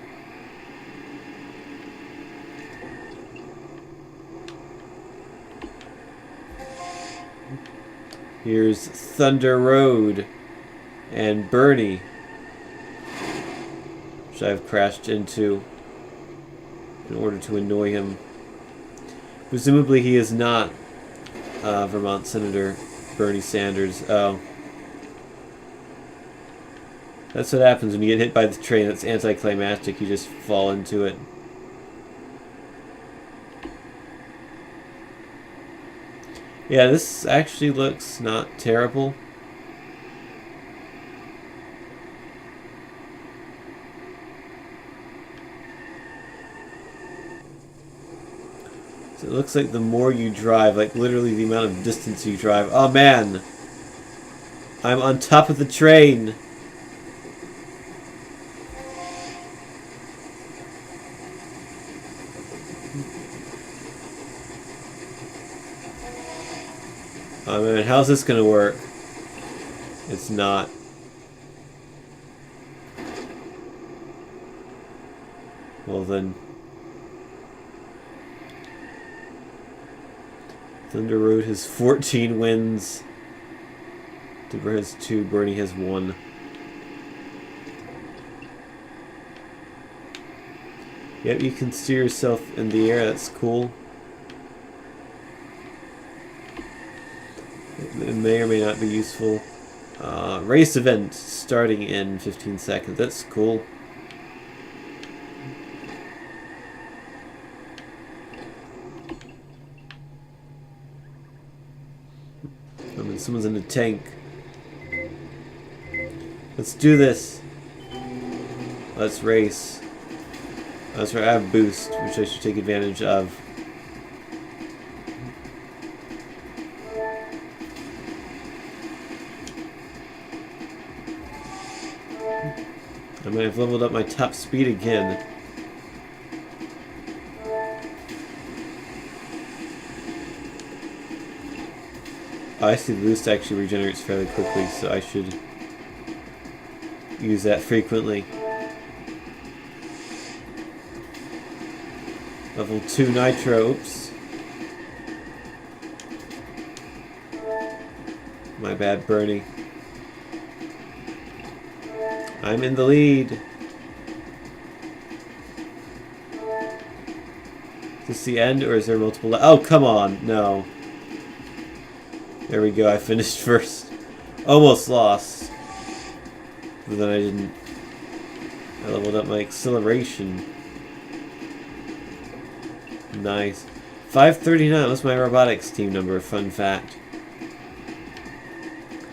Speaker 1: Here's Thunder Road and Bernie, which I've crashed into in order to annoy him. Presumably he is not Vermont Senator Bernie Sanders. Oh. That's what happens when you get hit by the train. That's anticlimactic. You just fall into it. Yeah, this actually looks not terrible. So it looks like the more you drive, like literally the amount of distance you drive. Oh man! I'm on top of the train! Oh man, how's this gonna work? It's not. Well then. Thunder Road has 14 wins. Dibber has 2, Bernie has 1. Yep, you can steer yourself in the air, that's cool. It may or may not be useful. Race event starting in 15 seconds, that's cool. I mean, someone's in a tank. Let's do this. Let's race. That's right, I have boost, which I should take advantage of. I might have leveled up my top speed again. Oh, I see the boost actually regenerates fairly quickly, so I should use that frequently. Level 2 Nitro, oops. My bad, Bernie. I'm in the lead. Is this the end, or is there multiple? Oh, come on, no. There we go, I finished first. Almost lost. But then I didn't. I leveled up my acceleration. Nice. 539 was my robotics team number, fun fact.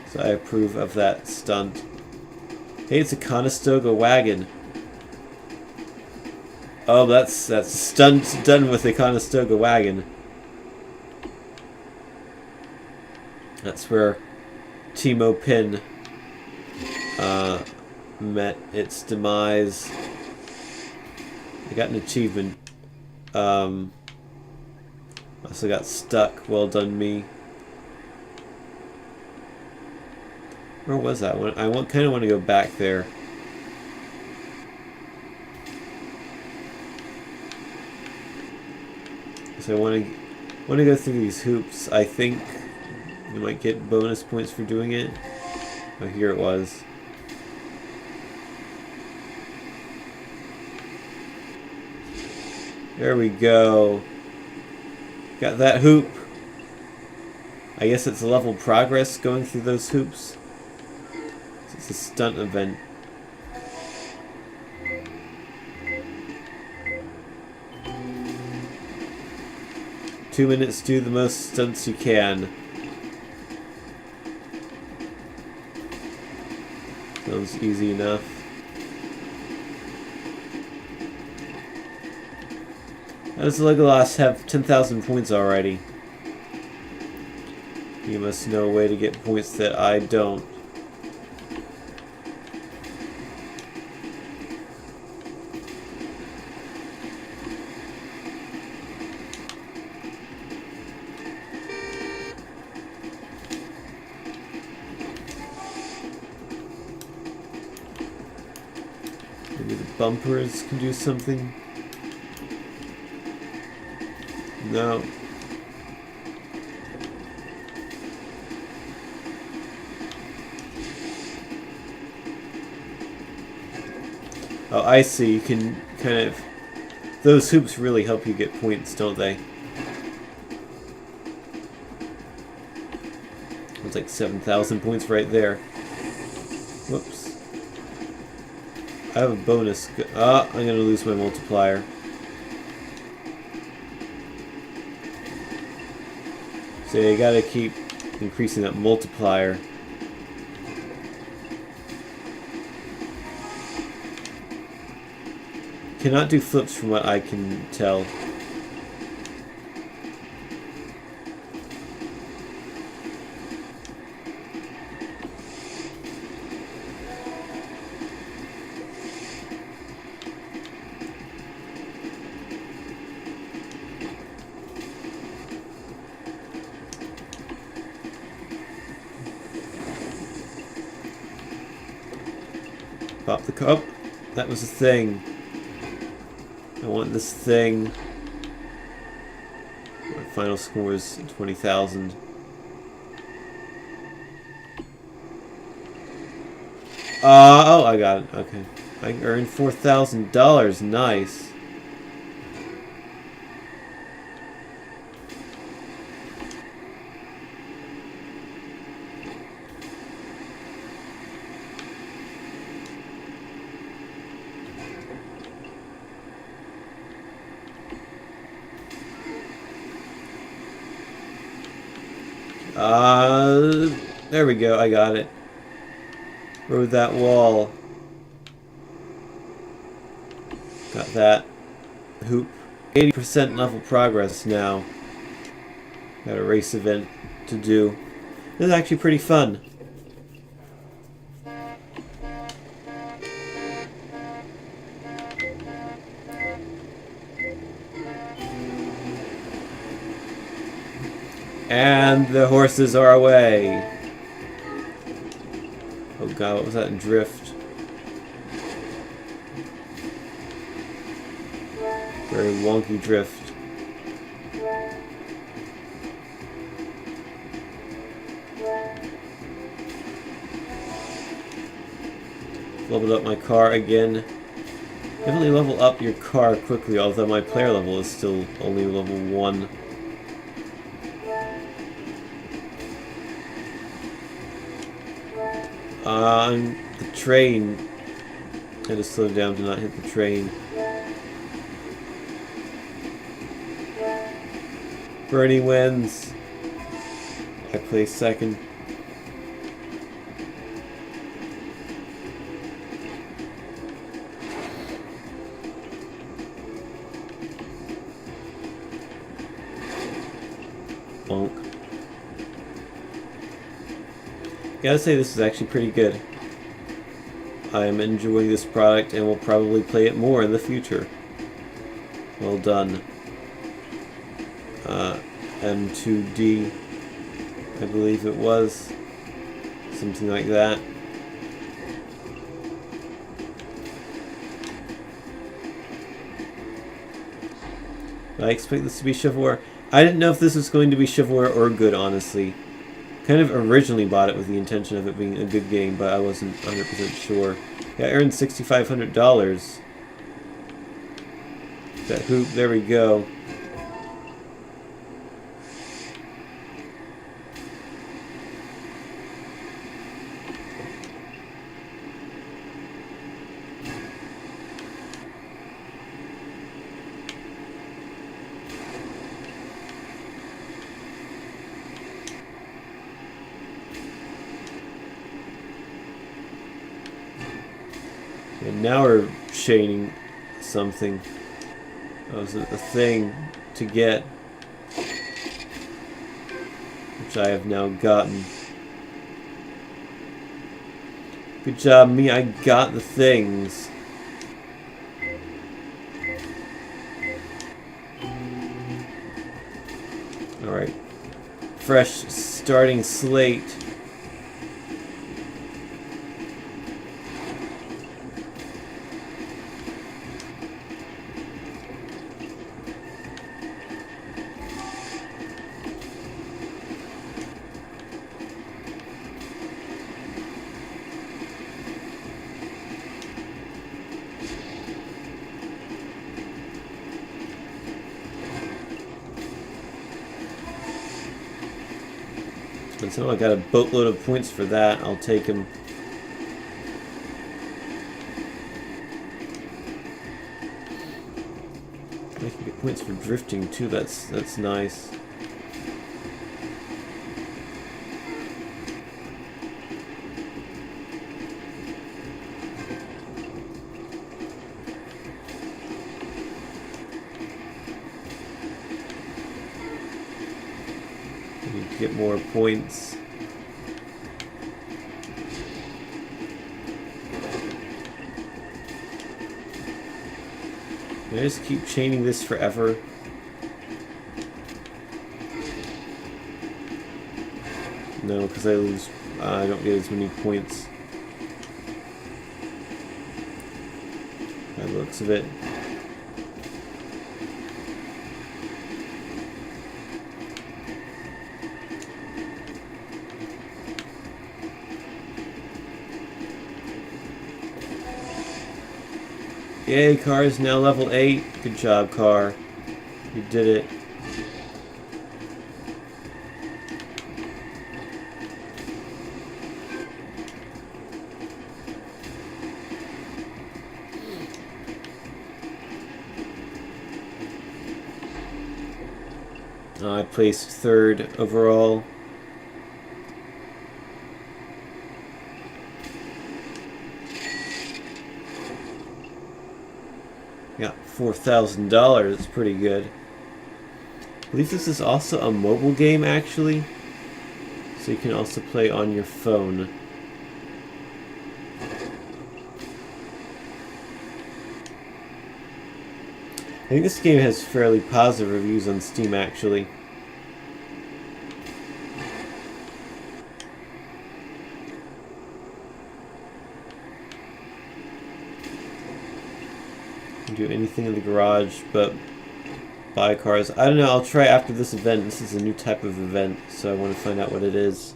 Speaker 1: So I approve of that stunt. Hey, it's a Conestoga wagon. Oh, that's stunt done with a Conestoga wagon. That's where Timo Pin met its demise. I got an achievement. Also got stuck. Well done, me. Where was that one? I kind of want to go back there. So I want to go through these hoops. I think you might get bonus points for doing it. Oh, here it was. There we go. Got that hoop. I guess it's a level progress going through those hoops. It's a stunt event. Two minutes, do the most stunts you can. Sounds easy enough. How does Legolas have 10,000 points already? You must know a way to get points that I don't. Maybe the bumpers can do something? No. Oh, I see. You can kind of... Those hoops really help you get points, don't they? It's like 7,000 points right there. Whoops. I have a bonus. I'm going to lose my multiplier. So you gotta keep increasing that multiplier. Cannot do flips from what I can tell. Pop the cup. That was the thing. I want this thing. My final score is 20,000. Oh, I got it. Okay. I earned $4,000. Nice. There we go. I got it. Rode that wall. Got that. Hoop. 80% level progress now. Got a race event to do. This is actually pretty fun. And the horses are away. Oh god, what was that drift? Very wonky drift. Leveled up my car again. Definitely level up your car quickly, although my player level is still only level 1. On the train, I had to slow down to not hit the train. Bernie wins. I place second. Bonk. Gotta say, this is actually pretty good. I am enjoying this product and will probably play it more in the future. Well done. M2D, I believe it was. Something like that. I expect this to be shovelware. I didn't know if this was going to be shovelware or good, honestly. Kind of originally bought it with the intention of it being a good game, but I wasn't 100% sure. Yeah, I earned $6,500. That hoop, there we go. And now we're chaining something. That was a thing to get, which I have now gotten. Good job, me. I got the things. Alright. Fresh starting slate. And so I got a boatload of points for that. I'll take them. I can get points for drifting too. That's nice. get more points. Can I just keep chaining this forever? No, because I lose. I don't get as many points. By the looks of it. Yay, car is now level 8. Good job, car. You did it. I placed 3rd overall. Got $4,000. It's pretty good. I believe this is also a mobile game, actually. So you can also play on your phone. I think this game has fairly positive reviews on Steam, actually. Can do anything in the garage but buy cars. I don't know, I'll try after this event. This is a new type of event, so I want to find out what it is.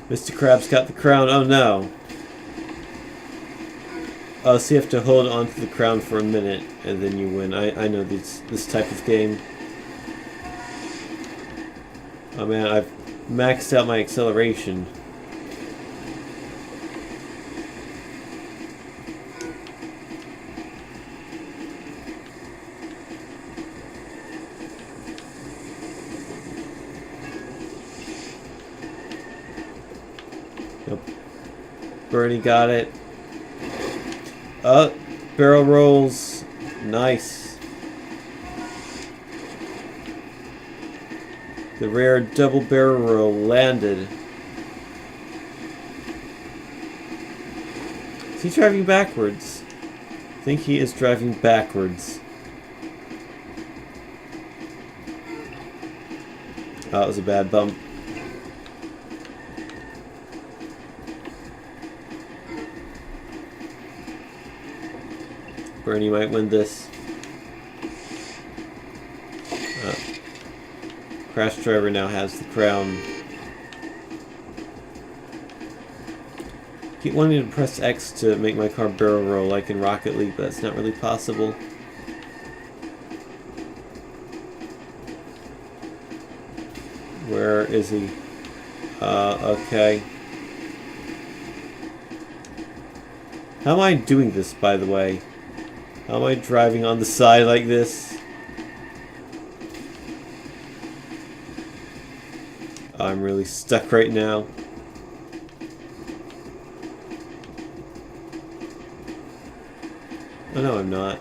Speaker 1: Mr. Krabs got the crown. Oh no. Oh, so you have to hold on to the crown for a minute and then you win. I know this type of game. Oh man, I've maxed out my acceleration. Yep. Bernie got it. Barrel rolls. Nice. The rare double barrel roll landed. Is he driving backwards? I think he is driving backwards. Oh, that was a bad bump. Bernie might win this. Crash Driver now has the crown. Keep wanting to press X to make my car barrel roll like in Rocket League, but that's not really possible. Where is he? Okay. How am I doing this, by the way? How am I driving on the side like this? I'm really stuck right now. Oh no, I'm not.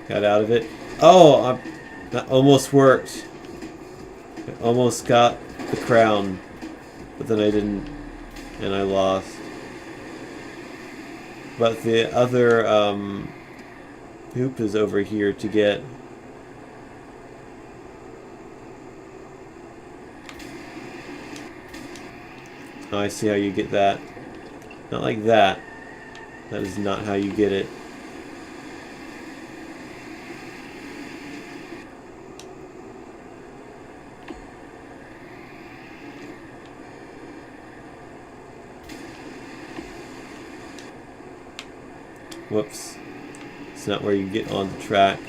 Speaker 1: Got out of it. Oh, that almost worked. I almost got the crown, but then I didn't, and I lost. But the other hoop is over here to get. Oh, I see how you get that. Not like that. That is not how you get it. Whoops. It's not where you get on the track.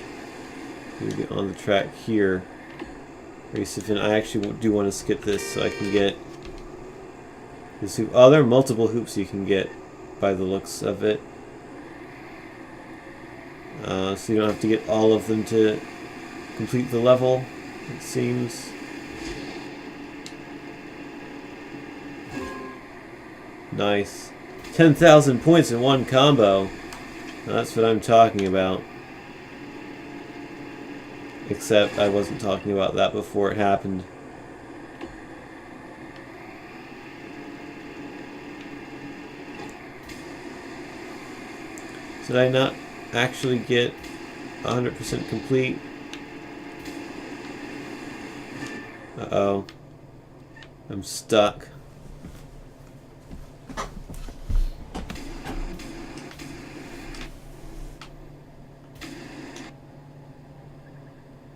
Speaker 1: You get on the track here. Race event. I actually do want to skip this so I can get this hoop. Oh, there are multiple hoops you can get by the looks of it. So you don't have to get all of them to complete the level, it seems. Nice. 10,000 points in one combo. That's what I'm talking about. Except I wasn't talking about that before it happened. Did I not actually get 100% complete? Uh-oh. I'm stuck.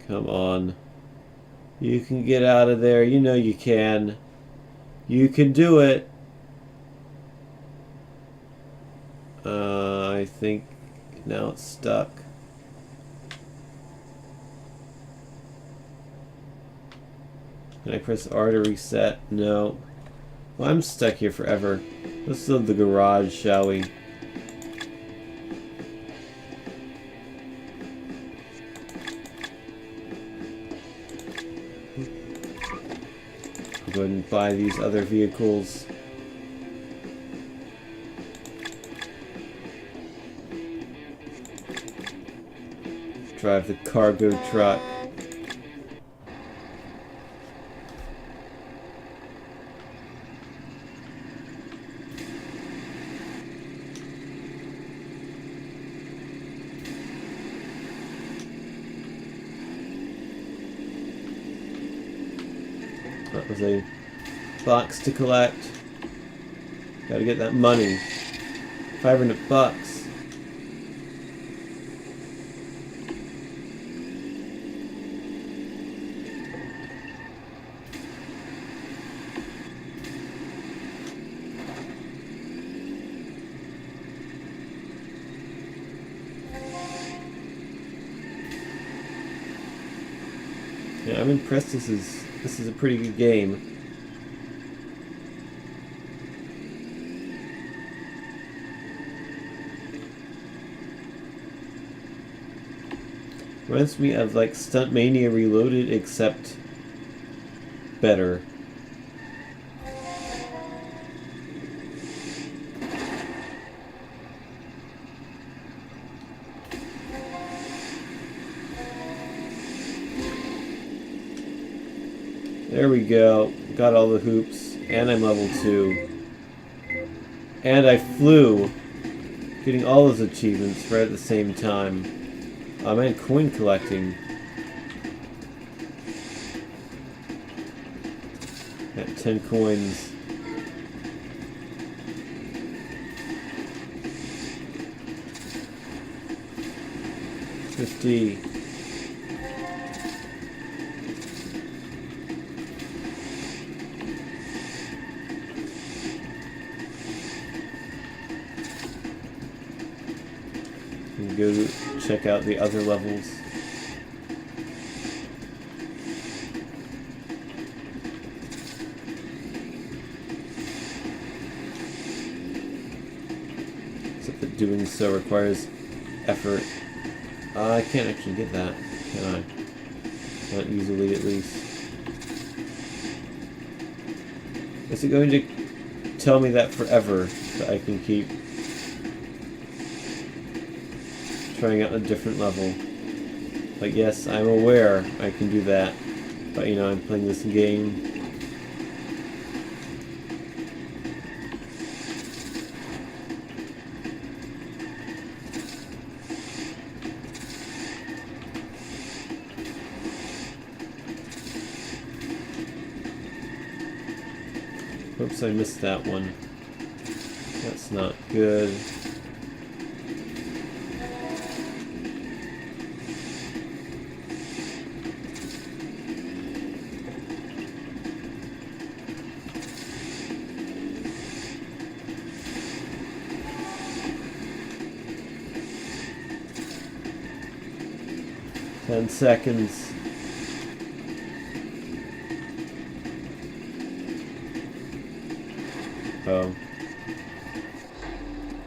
Speaker 1: Come on. You can get out of there. You know you can. You can do it. I think now it's stuck. Can I press R to reset? No. Well, I'm stuck here forever. Let's build the garage, shall we? I'll go ahead and buy these other vehicles. Drive the cargo truck. That was a box to collect. Gotta get that money. 500 bucks. Yeah, I'm impressed. This is a pretty good game. Reminds me of like Stuntmania Reloaded, except better. There we go. Got all the hoops. And I'm level 2. And I flew. Getting all those achievements right at the same time. And coin collecting. Got 10 coins. $50. Go check out the other levels. Except that doing so requires effort. I can't actually get that, can I? Not easily, at least. Is it going to tell me that forever, that I can keep trying out a different level? But yes, I'm aware I can do that. But you know, I'm playing this game. Oops, I missed that one. That's not good. Ten seconds. Oh.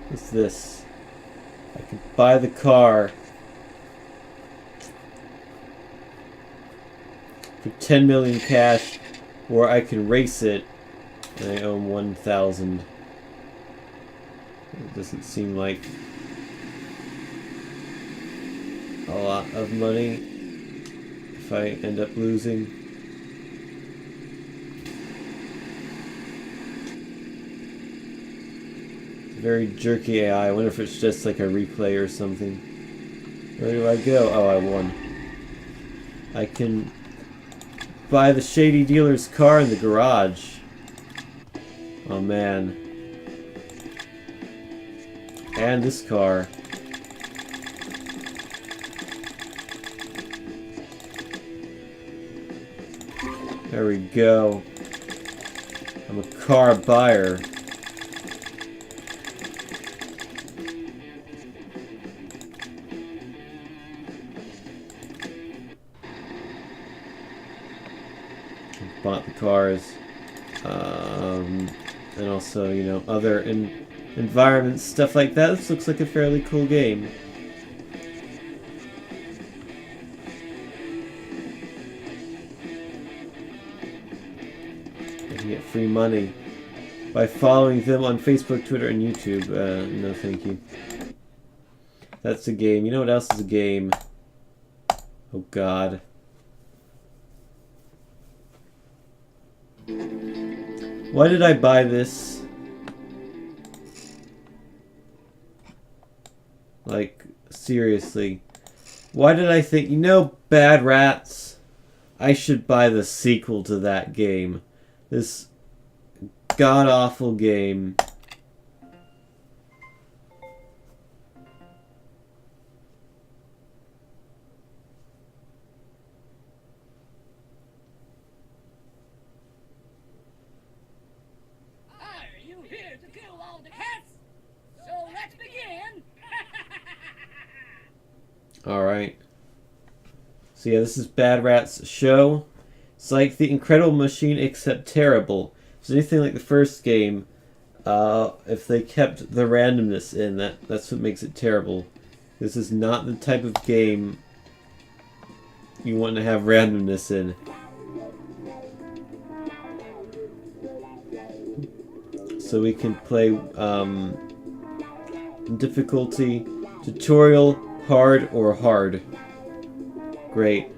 Speaker 1: What's this? I can buy the car. for 10 million cash, or I can race it and I own 1,000. It doesn't seem like a lot of money if I end up losing. It's a very jerky AI. I wonder if it's just like a replay or something. Where do I go? Oh, I won. I can buy the shady dealer's car in the garage. Oh man. And this car. There we go. I'm a car buyer. Bought the cars. And also, you know, other environments, stuff like that. This looks like a fairly cool game. I can get free money by following them on Facebook, Twitter, and YouTube. No thank you. That's a game. You know what else is a game? Oh god. Why did I buy this? Like, seriously. Why did I think, you know, Bad Rats? I should buy the sequel to that game. This god-awful game.
Speaker 2: Are you here to kill all the cats? So let's begin.
Speaker 1: Alright. So yeah, this is Bad Rats Show. It's like The Incredible Machine except terrible. If it's anything like the first game, if they kept the randomness in, that's what makes it terrible. This is not the type of game you want to have randomness in. So we can play difficulty, tutorial, hard, or hard. Great.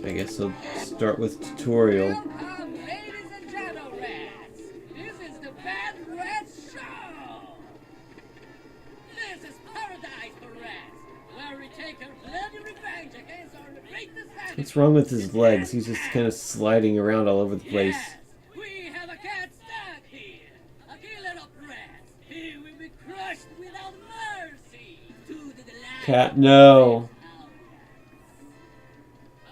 Speaker 1: I guess I'll start with tutorial.
Speaker 2: Welcome, ladies and gentlemen. This is the Bad Rats Show. This is paradise for rats, where we take our bloody revenge against our greatest enemy.
Speaker 1: What's wrong with his legs? He's just kind of sliding around all over the place.
Speaker 2: Yes, we have a cat stuck here. A killer of rats. He will be crushed without mercy. To the delight
Speaker 1: Cat, no.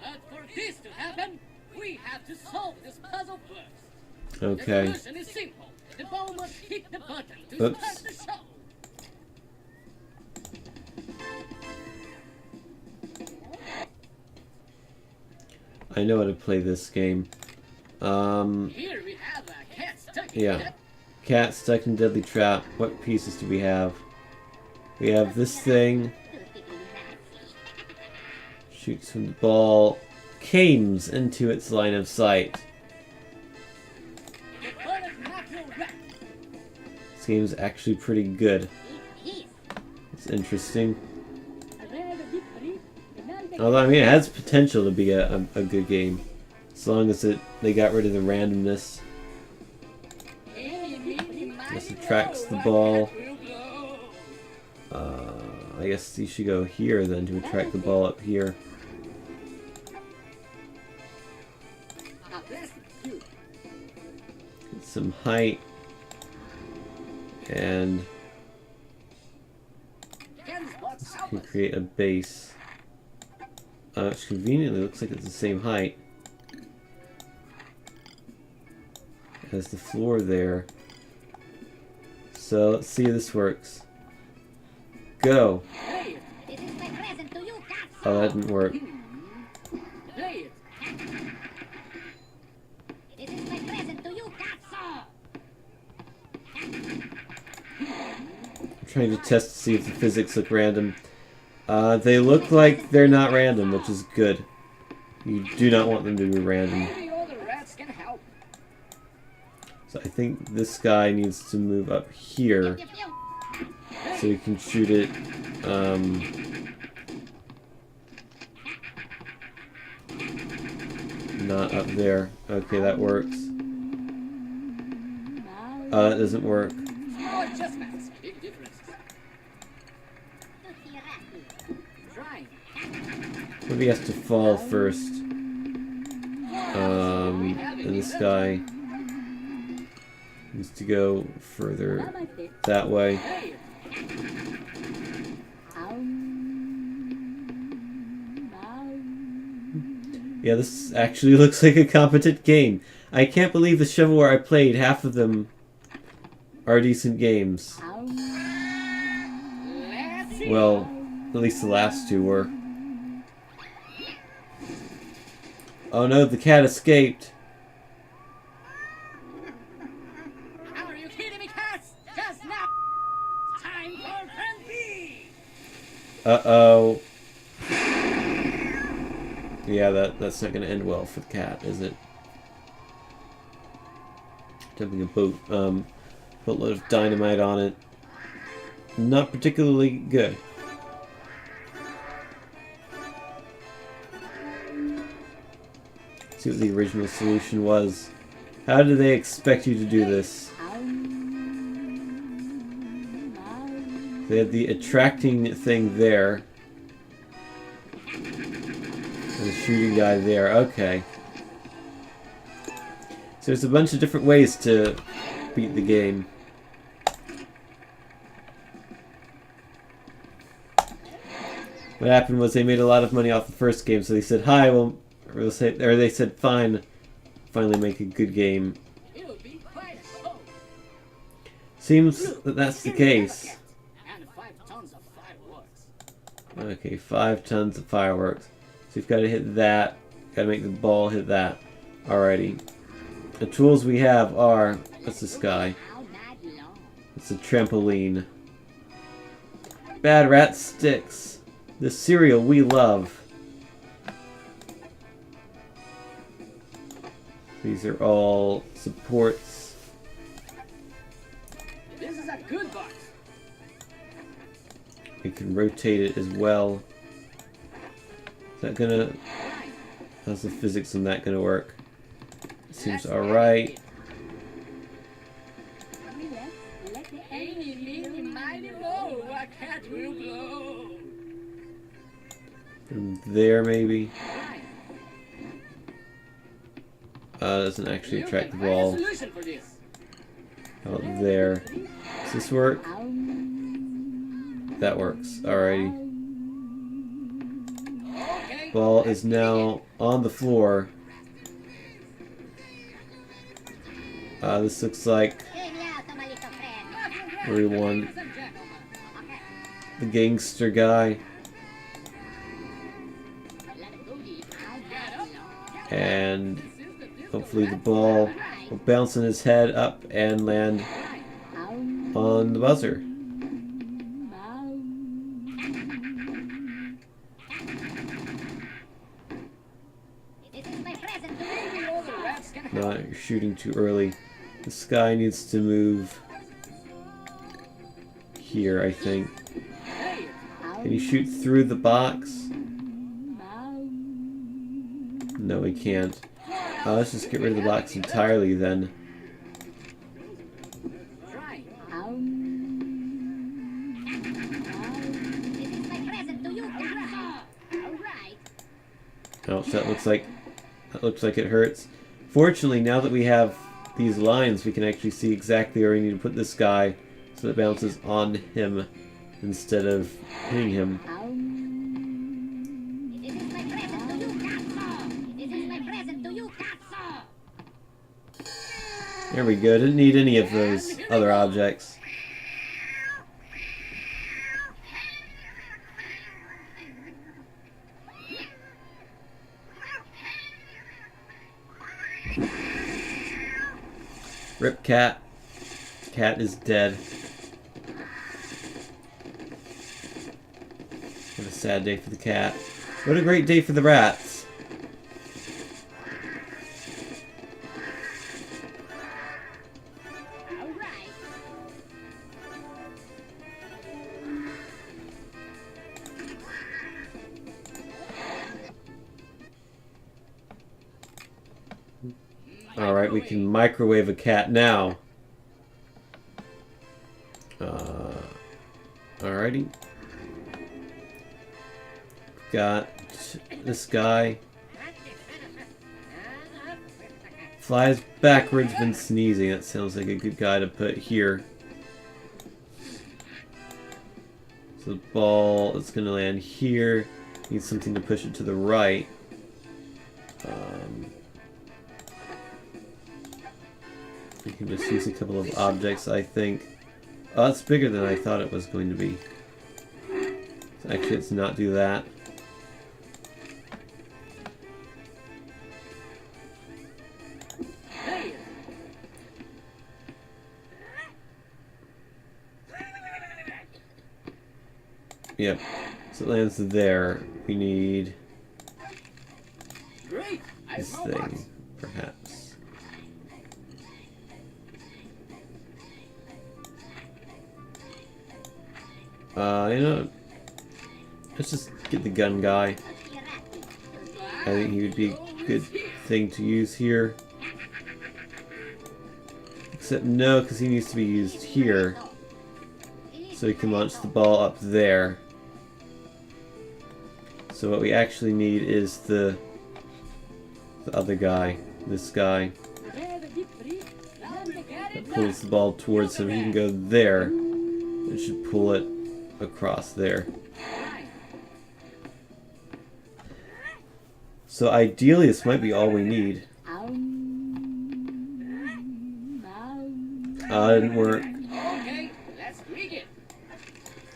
Speaker 2: But for this to happen, we have to solve this puzzle first. The
Speaker 1: Okay.
Speaker 2: solution is simple. The ball must hit the button to
Speaker 1: Oops.
Speaker 2: start the show.
Speaker 1: I know how to play this game.
Speaker 2: Here we have a cat stuck in
Speaker 1: Yeah.
Speaker 2: the
Speaker 1: Cat stuck in deadly trap. What pieces do we have? We have this thing. Shoots from the ball. Cames into its line of sight.
Speaker 2: natural rat.
Speaker 1: This game's actually pretty good. It's interesting. Although, I mean, it has potential to be a good game. As long as they got rid of the randomness. This attracts the ball. I guess you should go here then to attract the ball up here. Get some height. And this can create a base. Which conveniently looks like it's the same height as the floor there. So let's see if this works. Go! Oh, that didn't work. trying to test to see if the physics look random. They look like they're not random, which is good. You do not want them to be random.
Speaker 2: Maybe all the rats can help.
Speaker 1: So I think this guy needs to move up here so we can shoot it. Not up there. Okay, that works. That doesn't work.
Speaker 2: Small adjustments, big differences. Try.
Speaker 1: Maybe he has to fall first. And this guy needs to go further that way.
Speaker 2: Hey,
Speaker 1: Yeah, this actually looks like a competent game. I can't believe the shovelware I played, half of them are decent games.
Speaker 2: let's see.
Speaker 1: Well, at least the last two were. Oh no, the cat escaped.
Speaker 2: Are you kidding me, cats? Just now. Time for Plan B.
Speaker 1: Uh-oh. Yeah, that's not gonna end well for the cat, is it? Dumping a boatload of dynamite on it. Not particularly good. See what the original solution was. How did they expect you to do this? They had the attracting thing there. And the shooting guy there. Okay. So there's a bunch of different ways to beat the game. What happened was they made a lot of money off the first game, so they said, "Hi, well," or they said, "Fine, finally make a good game."
Speaker 2: It'll be quite a show.
Speaker 1: Seems that that's the case.
Speaker 2: And 5 tons of fireworks.
Speaker 1: Okay, 5 tons of fireworks. So you've got to hit that. Got to make the ball hit that. Alrighty. The tools we have are... What's this guy? It's a trampoline. Bad Rat Sticks. The cereal we love. These are all supports.
Speaker 2: This is a good box.
Speaker 1: We can rotate it as well. Is that gonna... How's the physics on that gonna work? Seems alright.
Speaker 2: Eeny, meeny, miny, moe, a cat will blow.
Speaker 1: From there, maybe? Doesn't actually
Speaker 2: You
Speaker 1: attract the
Speaker 2: can find a
Speaker 1: ball.
Speaker 2: solution for this.
Speaker 1: Out there. Does this work? That works. Alrighty.
Speaker 2: Okay.
Speaker 1: Ball is now on the floor. This looks like where we won.
Speaker 2: Ladies and gentlemen,
Speaker 1: The gangster guy. And hopefully the ball will bounce on his head up and land on the buzzer.
Speaker 2: maybe all the rats can help.
Speaker 1: No, you're shooting too early. This guy needs to move here, I think.
Speaker 2: Hey,
Speaker 1: Can he shoot through the box? No, he can't. Let's just get rid of the box entirely then.
Speaker 2: try.
Speaker 1: Ouch, that looks like it hurts. Fortunately, now that we have these lines, we can actually see exactly where we need to put this guy so it bounces on him instead of hitting him. There we go. Didn't need any of those other objects. Rip Cat. Cat is dead. sad day for the cat. What a great day for the rats.
Speaker 2: All right.
Speaker 1: Alright, we can microwave a cat now. Alrighty. Got this guy. Flies backwards when sneezing. That sounds like a good guy to put here. So the ball is going to land here. Need something to push it to the right. We can just use a couple of objects, I think. Oh, it's bigger than I thought it was going to be. So actually, let's not do that. Yep. So it lands there. We need
Speaker 2: Great.
Speaker 1: this thing, perhaps. You know, let's just get the gun guy. I think he would be a good thing to use here. Except no, because he needs to be used here. So we can launch the ball up there. So what we actually need is the other guy, this guy. That pulls the ball towards him. He can go there. It should pull it across there. So ideally this might be all we need. Didn't work.
Speaker 2: Okay, let's rig it.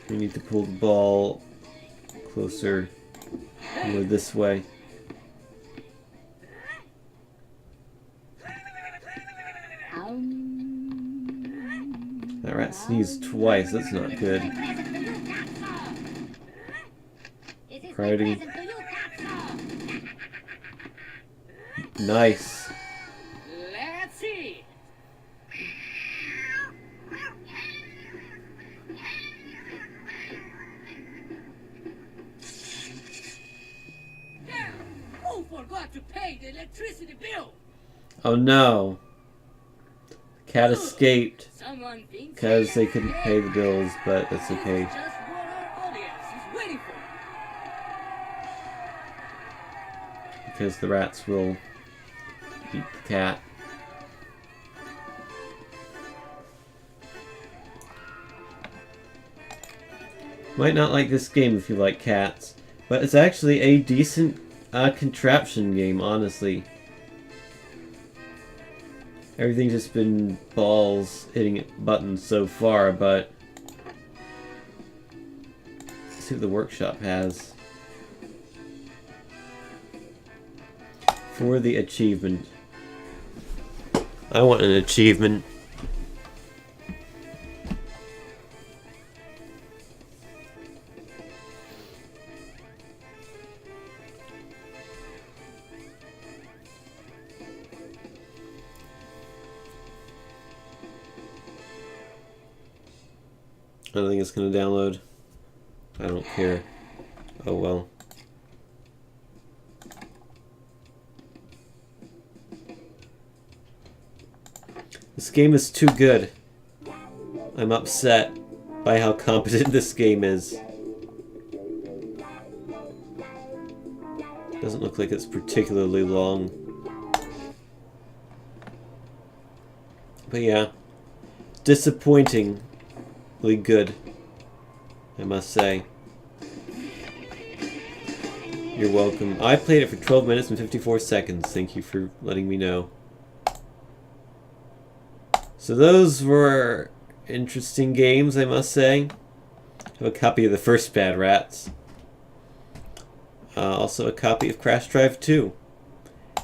Speaker 1: We need to pull the ball closer, more this way. That rat sneezed twice, that's not good. Priority. Nice.
Speaker 2: Let's see. Damn! Who forgot to pay the electricity bill?
Speaker 1: Oh no. Cat escaped
Speaker 2: Someone thinks
Speaker 1: because they couldn't pay the bills, but that's okay.
Speaker 2: This is just what our audience is waiting for.
Speaker 1: Because the rats will eat the cat. Might not like this game if you like cats, but it's actually a decent contraption game, honestly. Everything's just been balls hitting buttons so far, but let's see what the workshop has. For the achievement. I want an achievement. I don't think it's going to download. I don't care. Oh well. This game is too good. I'm upset by how competent this game is. Doesn't look like it's particularly long. But yeah. Disappointingly good, I must say. You're welcome. I played it for 12 minutes and 54 seconds. Thank you for letting me know. So those were interesting games, I must say. I have a copy of the first Bad Rats. Also a copy of Crash Drive 2.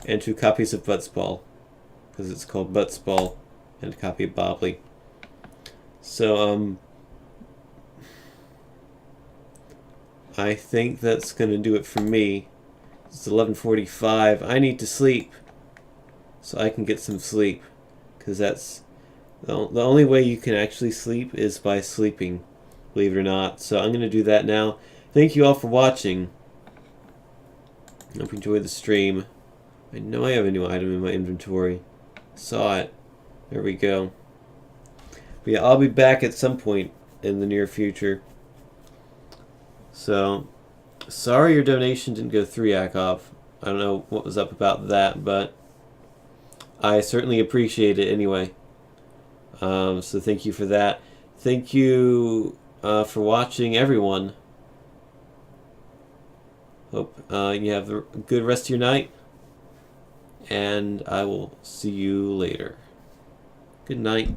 Speaker 1: And 2 copies of Butzball. Because it's called Butzball. And a copy of Bobbly. So, I think that's going to do it for me. It's 11:45. I need to sleep. So I can get some sleep. Because that's... The only way you can actually sleep is by sleeping. Believe it or not. So I'm going to do that now. Thank you all for watching. I hope you enjoyed the stream. I know I have a new item in my inventory. Saw it. There we go. But yeah, I'll be back at some point in the near future. So, sorry your donation didn't go through, Yakov. I don't know what was up about that, but I certainly appreciate it anyway. So thank you for that. Thank you for watching, everyone. Hope you have a good rest of your night. And I will see you later. Good night.